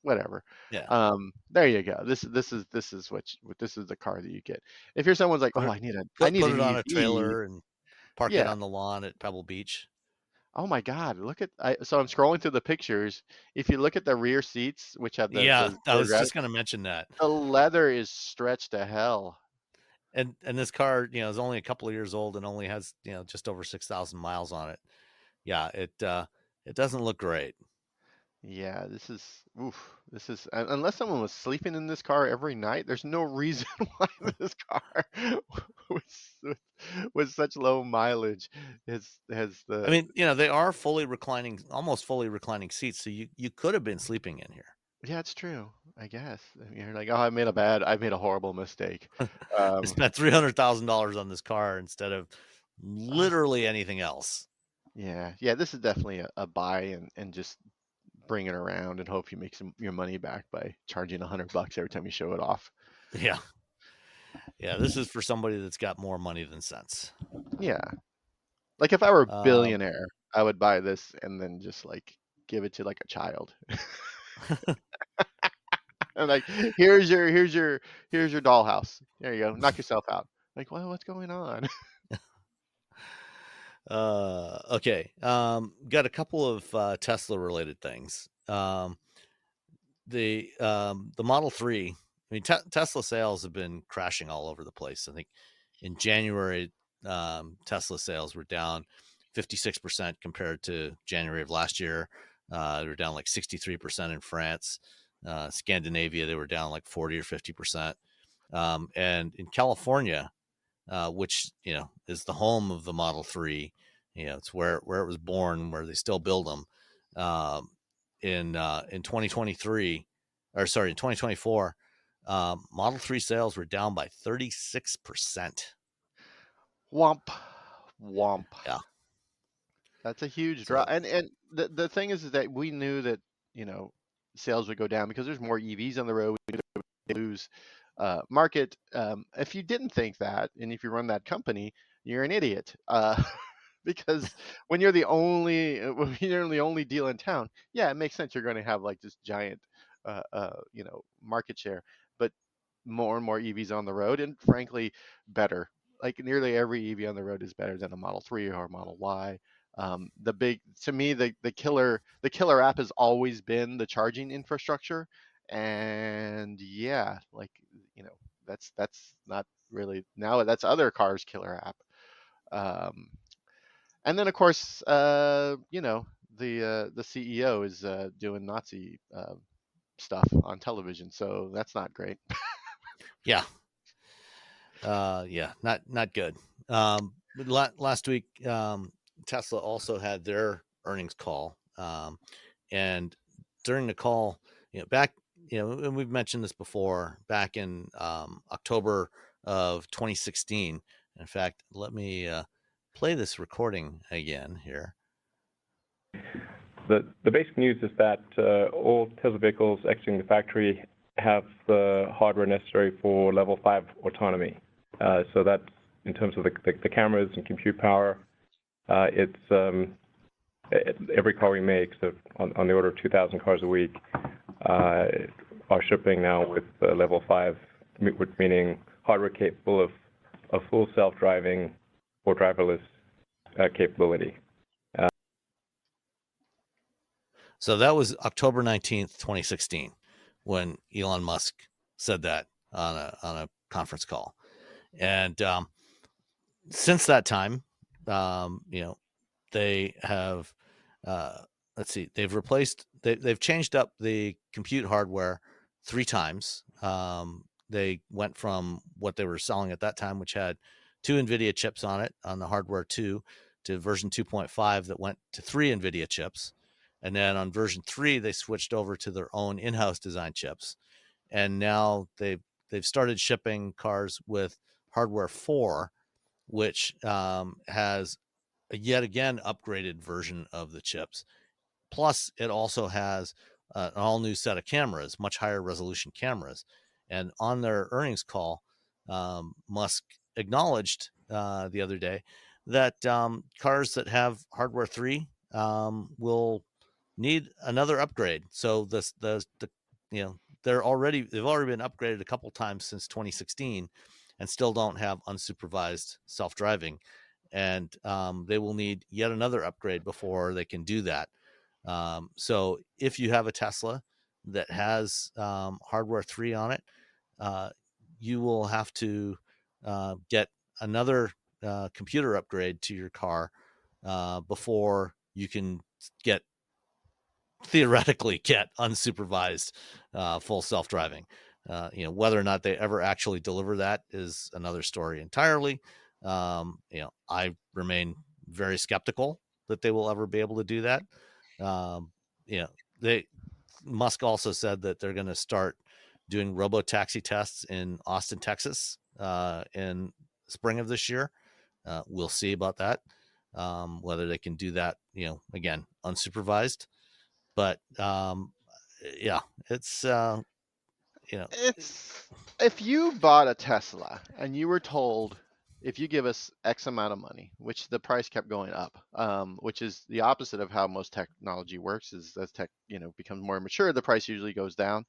whatever. Yeah. There you go. This is the car that you get. If you're someone's like, I need put it an on EV. a trailer and park it on the lawn at Pebble Beach. Oh my God! So I'm scrolling through the pictures. If you look at the rear seats, which have the I was just going to mention that the leather is stretched to hell. And this car, is only a couple of years old and only has just over 6,000 miles on it. Yeah, it doesn't look great. Yeah, this is unless someone was sleeping in this car every night, there's no reason why this car with such low mileage has the. I mean, they are almost fully reclining seats, so you could have been sleeping in here. Yeah, it's true. I guess. I mean, you're like, I made a horrible mistake. I spent $300,000 on this car instead of literally anything else. Yeah, this is definitely a buy, and just bring it around and hope you make your money back by charging $100 every time you show it off. Yeah, this is for somebody that's got more money than sense. Yeah, like if I were a billionaire, I would buy this and then just like give it to like a child. And like, here's your dollhouse. There you go. Knock yourself out. Like, well, what's going on? Okay. Got a couple of Tesla related things. The Model 3. I mean, Tesla sales have been crashing all over the place. I think in January, Tesla sales were down 56% compared to January of last year. They were down like 63% in France. Scandinavia, they were down like 40 or 50%. And in California, which, is the home of the Model 3, it's where it was born, where they still build them. In 2023, or sorry, in 2024, Model 3 sales were down by 36%. Womp. Yeah. That's a huge drop. And the thing is that we knew that, sales would go down because there's more EVs on the road. We lose market. If you didn't think that, and if you run that company, you're an idiot. Because when you're the only deal in town, yeah, it makes sense. You're going to have like this giant, market share. But more and more EVs on the road, and frankly, better. Like nearly every EV on the road is better than a Model 3 or a Model Y. To me, the killer app has always been the charging infrastructure, and yeah, like that's not really now. That's other cars' killer app. And then of course, the CEO is doing Nazi stuff on television, so that's not great. Yeah. Not good. Last week, Tesla also had their earnings call. And during the call, back, and we've mentioned this before, back in October of 2016. In fact, let me play this recording again here. the basic news is that all Tesla vehicles exiting the factory have the hardware necessary for level 5 autonomy. So that's in terms of the cameras and compute power. It's every car we make, so on the order of 2,000 cars a week, are shipping now with level 5, meaning hardware capable of full self-driving or driverless capability. So that was October 19th, 2016, when Elon Musk said that on a conference call. And since that time, they have, they've changed up the compute hardware 3 times. They went from what they were selling at that time, which had 2 NVIDIA chips on it, on the hardware 2, to version 2.5 that went to 3 NVIDIA chips. And then on version 3, they switched over to their own in-house design chips. And now they've started shipping cars with hardware 4, which has a yet again upgraded version of the chips. Plus, it also has an all-new set of cameras, much higher resolution cameras. And on their earnings call, Musk acknowledged the other day that cars that have hardware 3 will need another upgrade. So they've already been upgraded a couple times since 2016 and still don't have unsupervised self-driving. And they will need yet another upgrade before they can do that. So if you have a Tesla that has hardware 3 on it, you will have to get another computer upgrade to your car before you can theoretically get unsupervised full self-driving. Whether or not they ever actually deliver that is another story entirely. I remain very skeptical that they will ever be able to do that. Musk also said that they're going to start doing robo-taxi tests in Austin, Texas, in spring of this year. We'll see about that, whether they can do that, again, unsupervised. But it's if you bought a Tesla and you were told, if you give us X amount of money, which the price kept going up, which is the opposite of how most technology works, is as tech becomes more mature, the price usually goes down,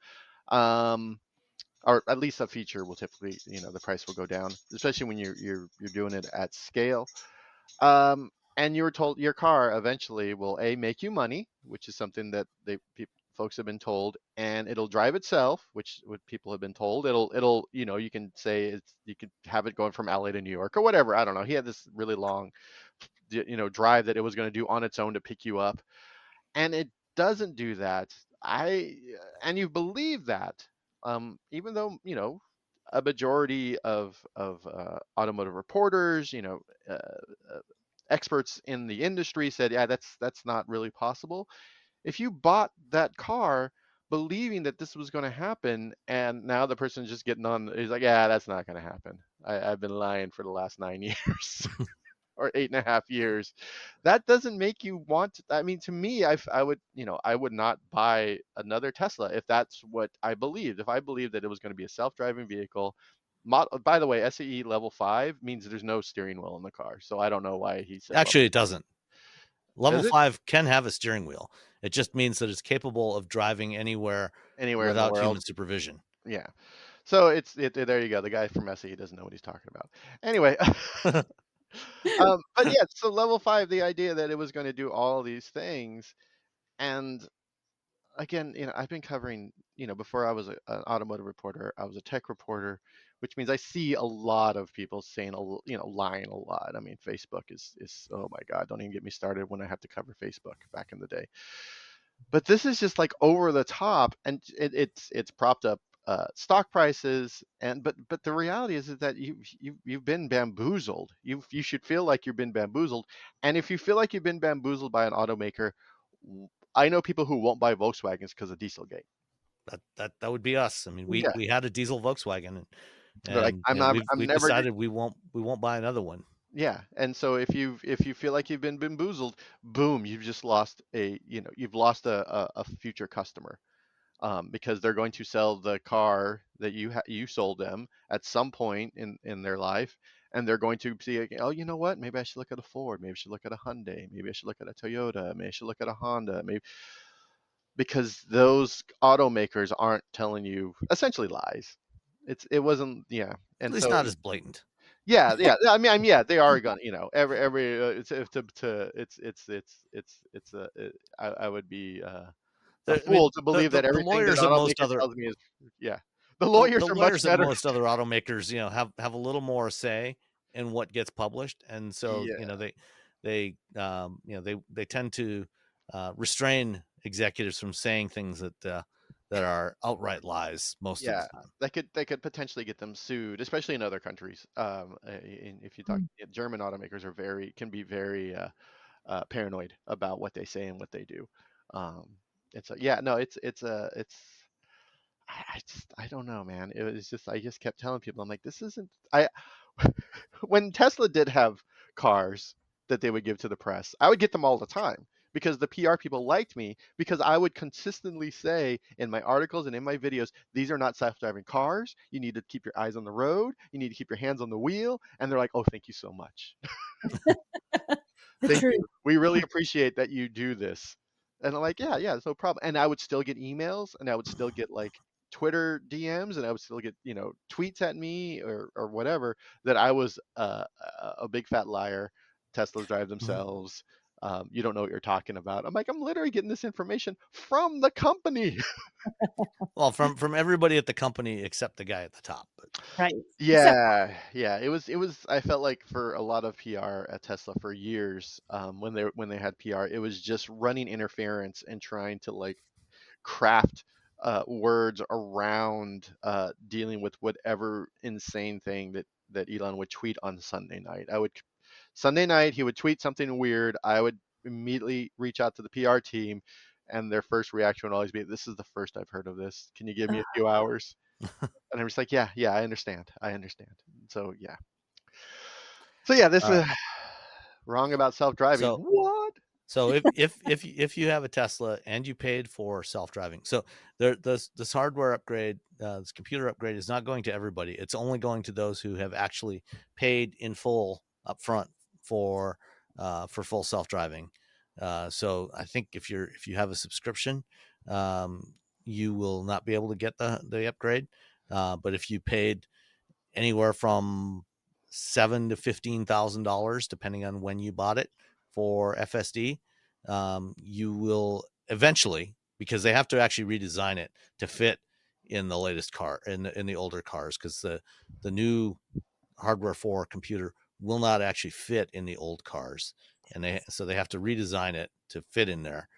or at least a feature will typically, the price will go down, especially when you're doing it at scale. And you were told your car eventually will make you money, which is something that folks have been told, and it'll drive itself, which what people have been told. It'll you can say you could have it going from LA to New York or whatever. I don't know. He had this really long drive that it was going to do on its own to pick you up, and it doesn't do that. And you believe that, even though a majority of automotive reporters, experts in the industry said, yeah, that's not really possible. If you bought that car believing that this was going to happen, and now the person's just getting on, he's like, yeah, that's not going to happen. I've been lying for the last 9 years or 8.5 years. That doesn't make you want to. I mean, to me, I would not buy another Tesla if that's what I believed. If I believed that it was going to be a self-driving vehicle. By the way, SAE level 5 means there's no steering wheel in the car, so I don't know why he said. Actually, it doesn't. Level 5 can have a steering wheel. It just means that it's capable of driving anywhere without human supervision. Yeah. So there you go. The guy from SAE doesn't know what he's talking about. Anyway. But yeah, so level 5, the idea that it was going to do all these things, and again, I've been covering, before I was an automotive reporter, I was a tech reporter, which means I see a lot of people saying, lying a lot. I mean, Facebook is oh my God, don't even get me started when I have to cover Facebook back in the day. But this is just like over the top, and it's propped up stock prices, but the reality is that you've been bamboozled. You should feel like you've been bamboozled, and if you feel like you've been bamboozled by an automaker, I know people who won't buy Volkswagens because of Dieselgate. That would be us. I mean, we had a diesel Volkswagen, and we've decided we won't buy another one. Yeah, and so if you feel like you've been bamboozled, boom, you've just lost you've lost a future customer, because they're going to sell the car that you sold them at some point in their life, and they're going to see, oh, you know what? Maybe I should look at a Ford. Maybe I should look at a Hyundai. Maybe I should look at a Toyota. Maybe I should look at a Honda. Maybe because those automakers aren't telling you essentially lies. It wasn't, yeah, At and least so not as blatant. yeah, yeah. I mean, yeah, they are gonna, every it's if to it's I would be a I mean, fool to believe that the everything that lawyers at most automaker other tells me is, yeah. The lawyers the are much lawyers at better. most other automakers, have a little more say in what gets published, and so Yeah, they tend to restrain executives from saying things that are outright lies most of the yeah. time. They could potentially get them sued, especially in other countries. If you talk, German automakers can be very paranoid about what they say and what they do. Um, it's a, yeah, no, it's I don't know, man. It was just I just kept telling people, I'm like, this isn't I when Tesla did have cars that they would give to the press, I would get them all the time because the PR people liked me because I would consistently say in my articles and in my videos, these are not self-driving cars. You need to keep your eyes on the road. You need to keep your hands on the wheel. And they're like, oh, thank you so much. The Thank truth. you. We really appreciate that you do this. And I'm like, yeah, yeah, it's no problem. And I would still get emails and I would still get like Twitter DMs and I would still get, tweets at me or whatever that I was a big fat liar. Teslas drive Mhm. themselves. You don't know what you're talking about. I'm like, I'm literally getting this information from the company. Well, from everybody at the company except the guy at the top. But Right. Except Yeah, yeah. It was. I felt like for a lot of PR at Tesla for years, when they had PR, it was just running interference and trying to like craft words around dealing with whatever insane thing that Elon would tweet on Sunday night. Sunday night he would tweet something weird. I would immediately reach out to the PR team, and their first reaction would always be, "This is the first I've heard of this. Can you give me a few hours?" And I'm just like, yeah, yeah, I understand. I understand. So yeah. So yeah, this all right. wrong about self-driving. So What? So if you have a Tesla and you paid for self-driving, so this hardware upgrade, this computer upgrade is not going to everybody. It's only going to those who have actually paid in full upfront for full self-driving. So I think if you have a subscription, you will not be able to get the upgrade. But if you paid anywhere from $7,000 to $15,000, depending on when you bought it for FSD, you will eventually, because they have to actually redesign it to fit in the latest car in the older cars, because the new hardware for computer will not actually fit in the old cars, and they have to redesign it to fit in there.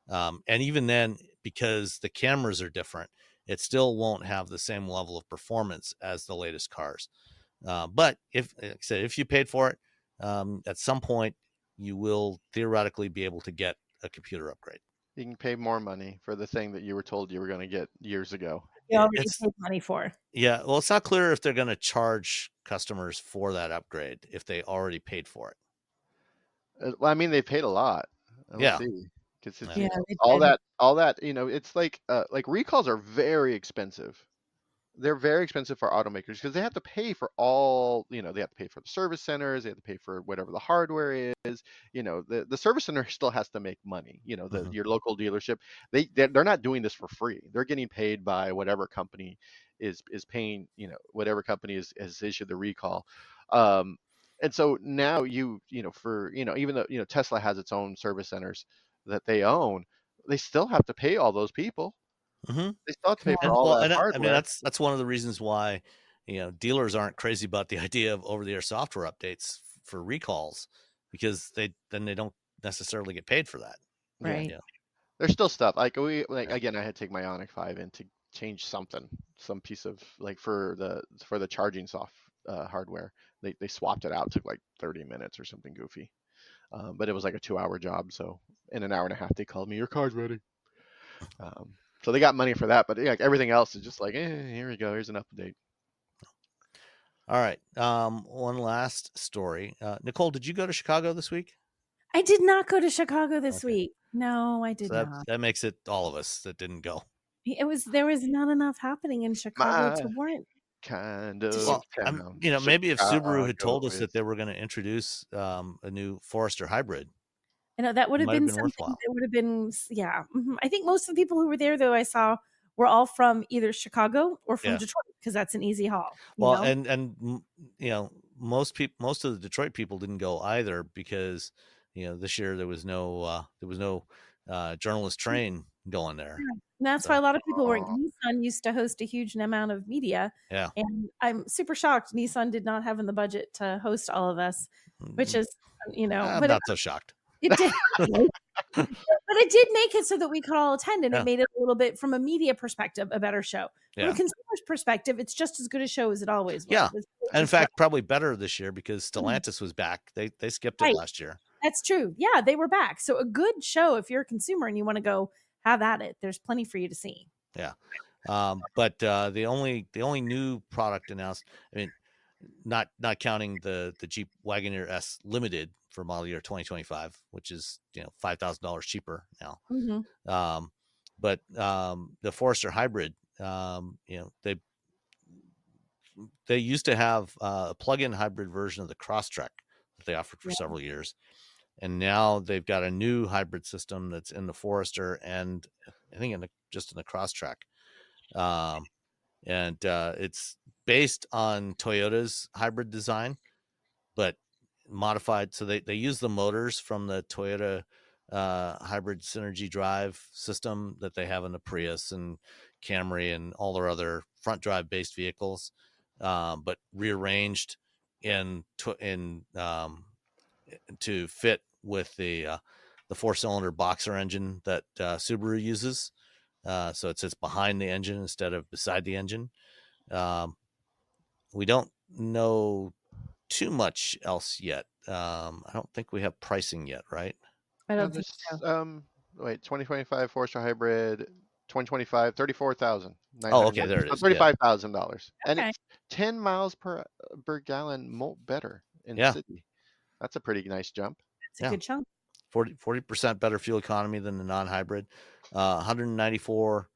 And even then, because the cameras are different, it still won't have the same level of performance as the latest cars. But like I said, if you paid for it, at some point you will theoretically be able to get a computer upgrade. You can pay more money for the thing that you were told you were going to get years ago. you already It's paid money for. Yeah, well, it's not clear if they're going to charge customers for that upgrade if they already paid for it. Well, I mean, they paid a lot. We'll Yeah, see. Because it's yeah. Yeah, they all did. that. It's like recalls are very expensive. They're very expensive for automakers because they have to pay for all, they have to pay for the service centers, they have to pay for whatever the hardware is. The service center still has to make money. Mhm. Your local dealership, they're not doing this for free. They're getting paid by whatever company is paying, whatever company has issued the recall. Um, and so now for, even though, Tesla has its own service centers that they own, they still have to pay all those people. Mm-hmm. They still have to pay for Yeah. And all well, that and I mean hardware. that's one of the reasons why dealers aren't crazy about the idea of over-the-air software updates for recalls, because they don't necessarily get paid for that. Yeah. Right. Yeah. There's still stuff again. I had to take my Ioniq 5 in to change some piece of like for the charging hardware. They swapped it out. Took like 30 minutes or something goofy. But it was like a 2-hour job. So in an hour and a half, they called me, "Your car's ready." So they got money for that. But yeah, everything else is just like, here we go. Here's an update. All right. One last story. Nicole, did you go to Chicago this week? I did not go to Chicago this week. No, I did not. That makes it all of us that didn't go. There was not enough happening in Chicago to warrant kind of town. Maybe if Subaru had told us that they were going to introduce a new Forester hybrid, that would have been something worthwhile. That would have been, yeah. Mm-hmm. I think most of the people who were there, though, I saw were all from either Chicago or from Detroit, because that's an easy haul. Well, and most of the Detroit people didn't go either, because this year there was no journalist train going there. Yeah. And that's why a lot of people weren't. Nissan used to host a huge amount of media. Yeah. And I'm super shocked Nissan did not have in the budget to host all of us, which is, I'm not so shocked. It did. But it did make it so that we could all attend, and it made it a little bit, from a media perspective, a better show. From a consumer's perspective, it's just as good a show as it always was. Yeah. And in fact, probably better this year, because Stellantis was back. They skipped it last year. That's true. Yeah, they were back. So a good show if you're a consumer and you want to go have at it. There's plenty for you to see. Yeah. But the only new product announced, I mean, not counting the Jeep Wagoneer S Limited for model year 2025, which is $5,000 cheaper now. Mm-hmm. But the Forester hybrid, they used to have a plug-in hybrid version of the Crosstrek that they offered for several years, and now they've got a new hybrid system that's in the Forester, and I think just in the Crosstrek, and it's based on Toyota's hybrid design, but modified. So they use the motors from the Toyota hybrid synergy drive system that they have in the Prius and Camry and all their other front drive based vehicles, but rearranged to fit with the 4-cylinder boxer engine that Subaru uses. So it sits behind the engine instead of beside the engine. We don't know too much else yet. I don't think we have pricing yet, right? I don't think so. Wait, 2025 Forester hybrid, 2025, $34,000. Oh, okay, there it is. $35,000, and it's 10 miles per gallon better in the city. That's a pretty nice jump. It's a good chunk. 40% better fuel economy than the non-hybrid. 194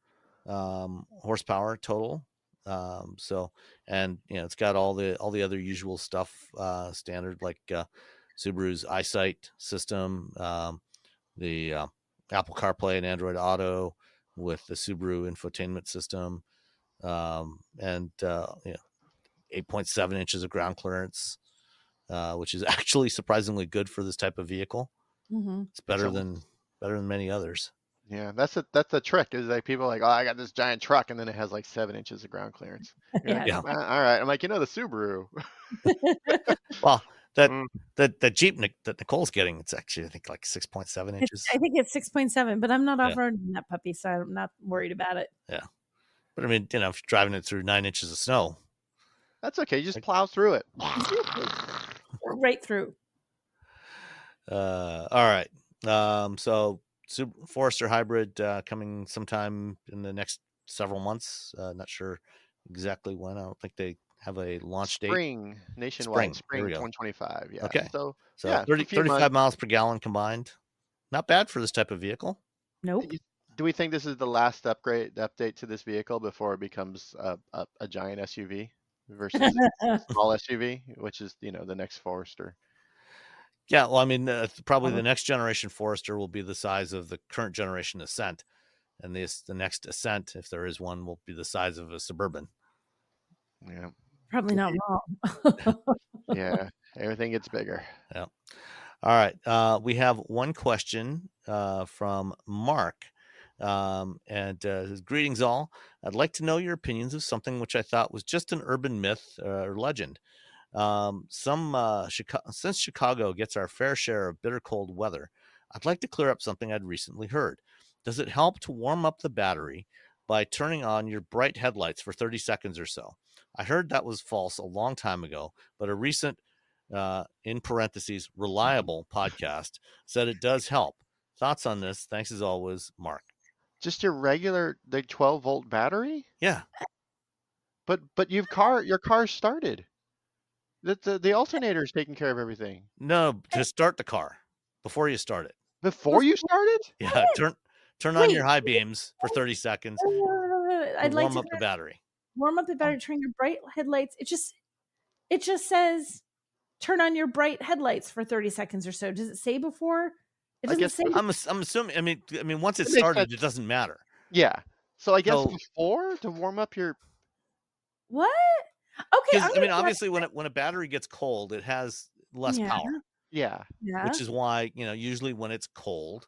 horsepower total. So, and it's got all the other usual stuff standard, like Subaru's EyeSight system, the Apple CarPlay and Android Auto with the Subaru infotainment system, and 8.7 inches of ground clearance, which is actually surprisingly good for this type of vehicle. Mm-hmm. It's better than many others. Yeah, that's the trick, is like people are like, oh, I got this giant truck, and then it has like 7 inches of ground clearance. Like, all right. I'm like, the Subaru. Well, that Jeep that Nicole's getting, it's actually, I think, like 6.7 inches. I think it's 6.7, but I'm not off-roading that puppy, so I'm not worried about it. Yeah, but I mean, if you're driving it through 9 inches of snow, that's okay. You just plow through it. Right through. All right. So Forester hybrid coming sometime in the next several months. Not sure exactly when. I don't think they have a launch date. Nationwide spring 2025. Yeah. Okay. So 35 miles per gallon combined. Not bad for this type of vehicle. Nope. Do we think this is the last update to this vehicle before it becomes a giant SUV versus a small SUV, which is the next Forester? Yeah, well, I mean, probably the next generation Forester will be the size of the current generation Ascent, and the next Ascent, if there is one, will be the size of a Suburban. Yeah, probably not wrong. Yeah, everything gets bigger. Yeah. All right, we have one question from Mark, and his greetings all. I'd like to know your opinions of something which I thought was just an urban myth or legend. Since Chicago gets our fair share of bitter cold weather, I'd like to clear up something I'd recently heard. Does it help to warm up the battery by turning on your bright headlights for 30 seconds or so? I heard that was false a long time ago, but a recent, in parentheses, reliable podcast said it does help. Thoughts on this? Thanks as always, Mark. Just your regular 12-volt battery? Yeah. But your car started. The alternator is taking care of everything. No, to start the car before you start it. Before you started? Yeah, turn on your high beams for 30 seconds I'd like warm to up the battery. warm up the battery, turn your bright headlights. It just says turn on your bright headlights for 30 seconds or so. Does it say before? It doesn't say. I'm assuming. I mean, once it started, it doesn't matter. Yeah. So I guess before to warm up your. What? Okay. I mean, obviously, when a battery gets cold, it has less power. Yeah. Which is why, usually when it's cold,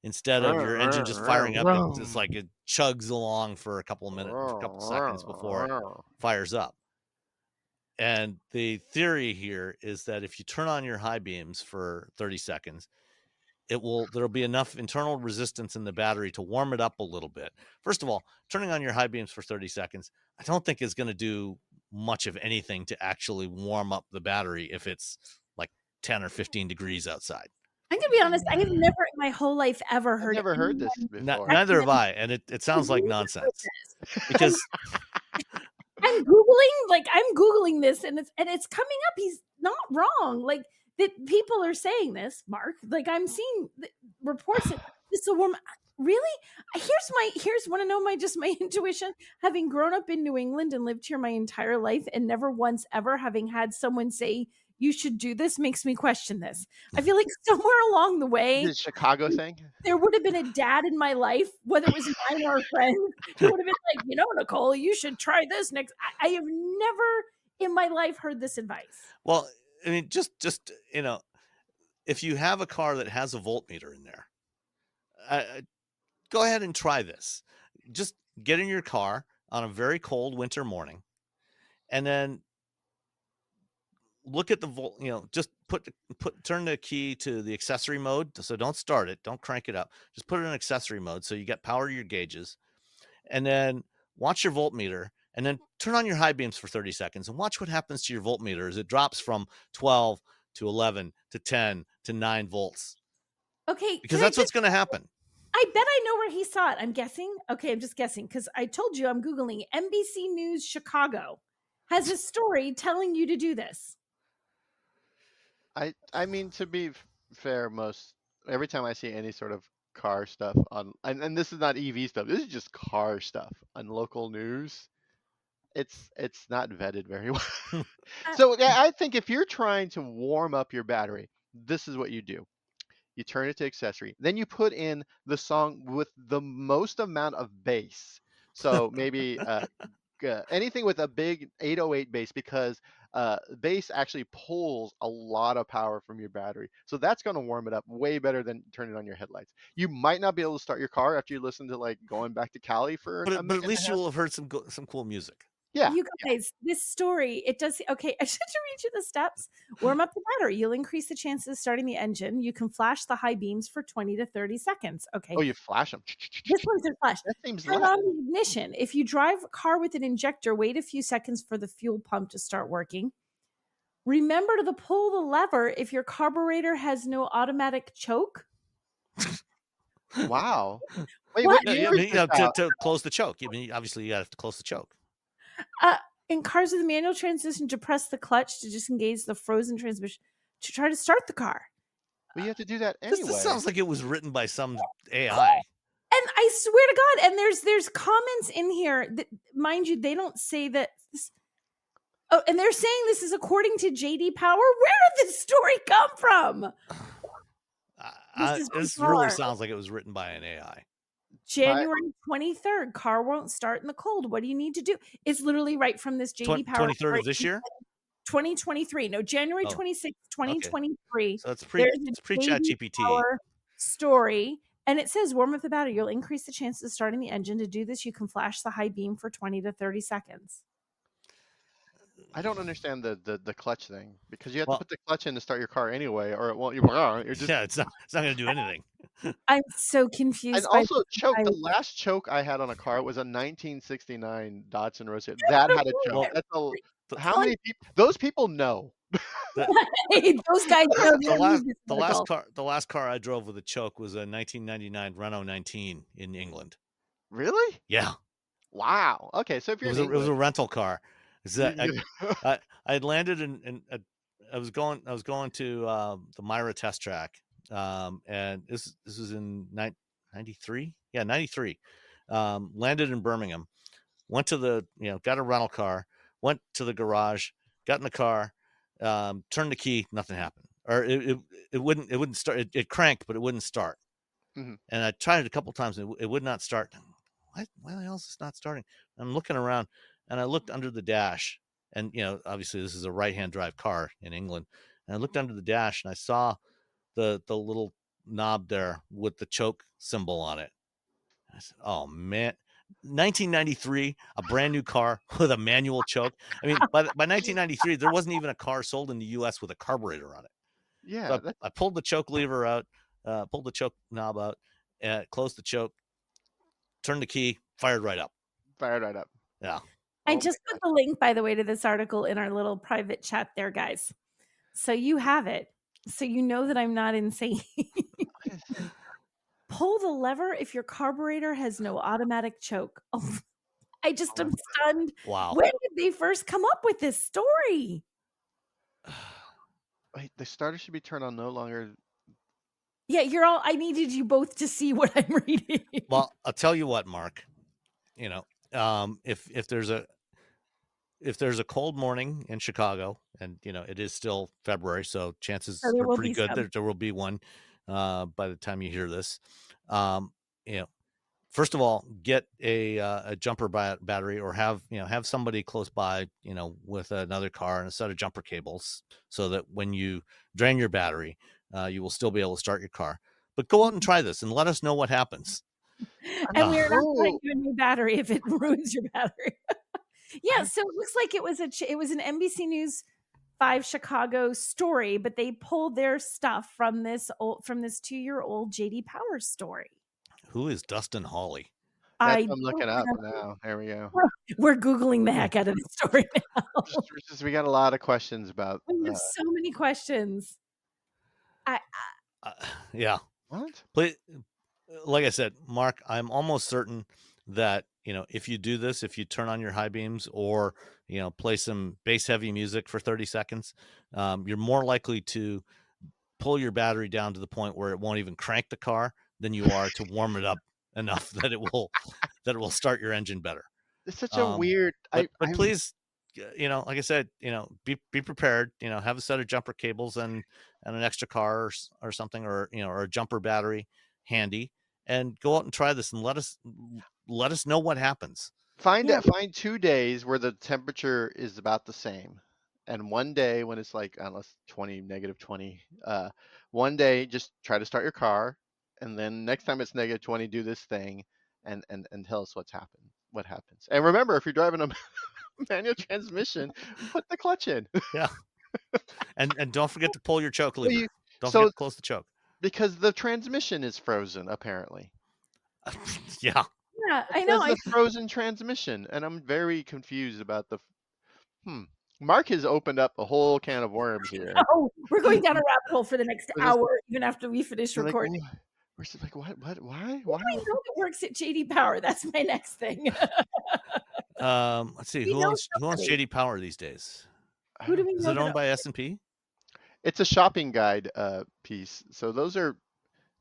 instead of your engine just firing up, it's like it chugs along for a couple of minutes, a couple of seconds before it fires up. And the theory here is that if you turn on your high beams for 30 seconds, there'll be enough internal resistance in the battery to warm it up a little bit. First of all, turning on your high beams for 30 seconds, I don't think is going to do much of anything to actually warm up the battery if it's like 10 or 15 degrees outside. I'm going to be honest, I have never in my whole life ever heard this before. Neither have I, and it sounds like nonsense. Because I'm Googling this and it's coming up. He's not wrong. Like that people are saying this, Mark. Like I'm seeing reports that this will warm. Really? Here's want to know my intuition. Having grown up in New England and lived here my entire life and never once ever having had someone say you should do this makes me question this. I feel like somewhere along the way, the Chicago thing, there would have been a dad in my life, whether it was mine or a friend, who would have been like, Nicole, you should try this next. I have never in my life heard this advice. Well, I mean, just if you have a car that has a voltmeter in there, go ahead and try this. Just get in your car on a very cold winter morning, and then look at the volt. Just turn the key to the accessory mode. So don't start it. Don't crank it up. Just put it in accessory mode so you get power to your gauges, and then watch your voltmeter. And then turn on your high beams for 30 seconds and watch what happens to your voltmeter as it drops from 12 to 11 to 10 to 9 volts. Okay. Because that's what's going to happen. I bet I know where he saw it. I'm guessing. Okay, I'm just guessing because I told you I'm Googling. NBC News Chicago has a story telling you to do this. I mean, to be fair, every time I see any sort of car stuff on, and this is not EV stuff, this is just car stuff on local news, it's not vetted very well. So I think if you're trying to warm up your battery, this is what you do. You turn it to accessory. Then you put in the song with the most amount of bass. So maybe anything with a big 808 bass, because bass actually pulls a lot of power from your battery. So that's going to warm it up way better than turning on your headlights. You might not be able to start your car after you listen to like Going Back to Cali for but at least you will have heard some cool music. Yeah. You guys, this story, it does. Okay, I should read you the steps. Warm up the battery. You'll increase the chances of starting the engine. You can flash the high beams for 20 to 30 seconds. Okay. Oh, you flash them. This one's a flash. That seems Turn on the ignition. If you drive a car with an injector, wait a few seconds for the fuel pump to start working. Remember to pull the lever if your carburetor has no automatic choke. Wow. Wait, to close the choke. I mean, obviously, you have to close the choke. In cars with a manual transmission, to press the clutch to disengage the frozen transmission to try to start the car. Well, you have to do that anyway. This sounds like it was written by some AI. And I swear to God, and there's comments in here that, mind you, they don't say that. And they're saying this is according to JD Power. Where did this story come from? This really sounds like it was written by an AI. January 23rd, car won't start in the cold. What do you need to do? It's literally right from this JD Power. 23rd of this year? 2023. No, January 26th, 2023. Okay. So it's pre-ChatGPT story. And it says, warm up the battery. You'll increase the chances of starting the engine. To do this, you can flash the high beam for 20 to 30 seconds. I don't understand the clutch thing, because you have to put the clutch in to start your car anyway, or it won't. You're just it's not going to do anything. I'm so confused. And also, choke. The last choke I had on a car was a 1969 Dodge Charger. That had a choke. How many people? Those people know. Those guys know. The last car I drove with a choke was a 1999 Renault 19 in England. Really? Yeah. Wow. Okay, so if you're it was a rental car. Is that I had landed in I was going to the Myra test track, and this was in 93. Yeah, 93. Landed in Birmingham. Went to the got a rental car. Went to the garage. Got in the car. Turned the key. Nothing happened. Or it wouldn't start. It cranked, but it wouldn't start. Mm-hmm. And I tried it a couple times, and it would not start. Why the hell is this not starting? I'm looking around, and I looked under the dash, and obviously this is a right-hand drive car in England. And I looked under the dash, and I saw the little knob there with the choke symbol on it. I said, "Oh man." 1993, a brand new car with a manual choke. I mean, by 1993, there wasn't even a car sold in the U.S. with a carburetor on it. Yeah, so I pulled the choke lever out, pulled the choke knob out, closed the choke, turned the key, fired right up. Yeah. I just put the link, by the way, to this article in our little private chat there, guys. So you have it. So you know that I'm not insane. Pull the lever if your carburetor has no automatic choke. Oh, I just am stunned. Wow. When did they first come up with this story? Wait, the starter should be turned on no longer. Yeah, I needed you both to see what I'm reading. Well, I'll tell you what, Mark. If there's a cold morning in Chicago, and it is still February, so chances are pretty good that there will be one by the time you hear this. First of all, get a jumper battery, or have somebody close by, with another car and a set of jumper cables, so that when you drain your battery, you will still be able to start your car. But go out and try this and let us know what happens. And we're not putting you a new battery if it ruins your battery. Yeah, so it looks like it was an NBC News 5 Chicago story, but they pulled their stuff from this 2-year-old JD Power story. Who is Dustin Hawley? I'm looking up now. There we go. We're Googling the heck out of the story now. We got a lot of questions about. We have so many questions. Yeah. What? Like I said, Mark, I'm almost certain that if you do this, if you turn on your high beams, or play some bass heavy music for 30 seconds, you're more likely to pull your battery down to the point where it won't even crank the car than you are to warm it up enough that it will start your engine better. It's such a weird. But please, like I said, be prepared. Have a set of jumper cables and an extra car or something, or a jumper battery handy, and go out and try this and let us know what happens. Find 2 days where the temperature is about the same, and one day when it's like negative 20. One day just try to start your car, and then next time it's negative 20, do this thing, and tell us what happens. And remember, if you're driving a manual transmission, put the clutch in. Yeah. And don't forget to pull your choke lever. Don't forget to close the choke. Because the transmission is frozen, apparently. Yeah. Yeah, I know. It's a frozen transmission, and I'm very confused about the. Mark has opened up a whole can of worms here. Oh, we're going down a rabbit hole for the next hour, even after we finish recording. We're just like, what? Why? Why? I know it works at JD Power. That's my next thing. Let's see. Who owns JD Power these days? Who do we know? Is it owned by S&P? It's a shopping guide piece. So those are,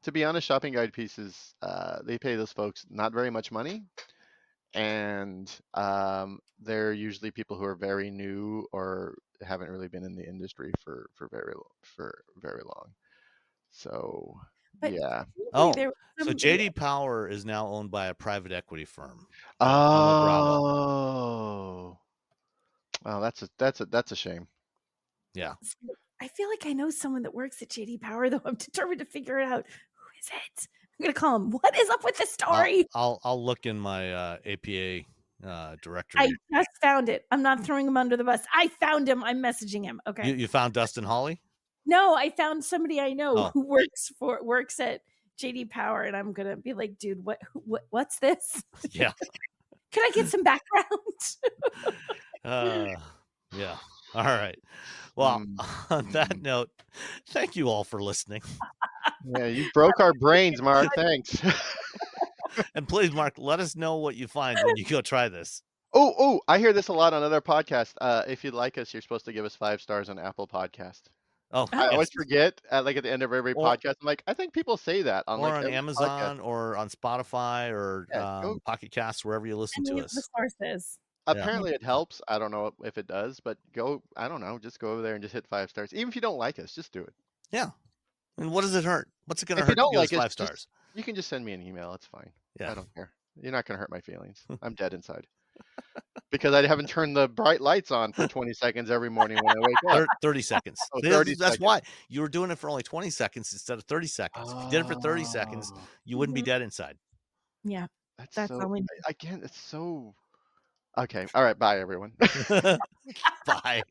to be honest, shopping guide pieces. They pay those folks not very much money, and they're usually people who are very new or haven't really been in the industry for very long. So yeah. Oh, so JD Power is now owned by a private equity firm. Oh, well, that's a shame. Yeah. I feel like I know someone that works at JD Power, though. I'm determined to figure it out. Who is it? I'm gonna call him. What is up with this story? I'll look in my APA directory. I just found it. I'm not throwing him under the bus. I found him. I'm messaging him. Okay. You found Dustin Hawley? No, I found somebody I know who works at JD Power, and I'm gonna be like, dude, what's this? Yeah. Can I get some background? Yeah. All right. Well, on that note, thank you all for listening. Yeah, you broke our brains, Mark. Thanks. And please, Mark, let us know what you find when you go try this. Oh, I hear this a lot on other podcasts. If you like us, you're supposed to give us 5 stars on Apple Podcast. Oh, I yes. always forget at the end of every Or- podcast. I'm like, I think people say that on or on every Amazon podcast. or on Spotify or Yeah, Pocket Casts, wherever you listen Any to of the us. sources. Apparently it helps. I don't know if it does, but I don't know, just go over there and just hit 5 stars. Even if you don't like us, just do it. Yeah. I mean, what does it hurt? What's it going to If you hurt to don't give us like us, 5 stars? you can just send me an email. It's fine. Yeah. I don't care. You're not going to hurt my feelings. I'm dead inside. Because I haven't turned the bright lights on for 20 seconds every morning when I wake up. 30 seconds. Oh, See, 30 that's seconds. why you were doing it for only 20 seconds instead of 30 seconds. If you did it for 30 seconds, you wouldn't be dead inside. Yeah. That's all so, we need. again, it's so, okay. All right. Bye, everyone. Bye.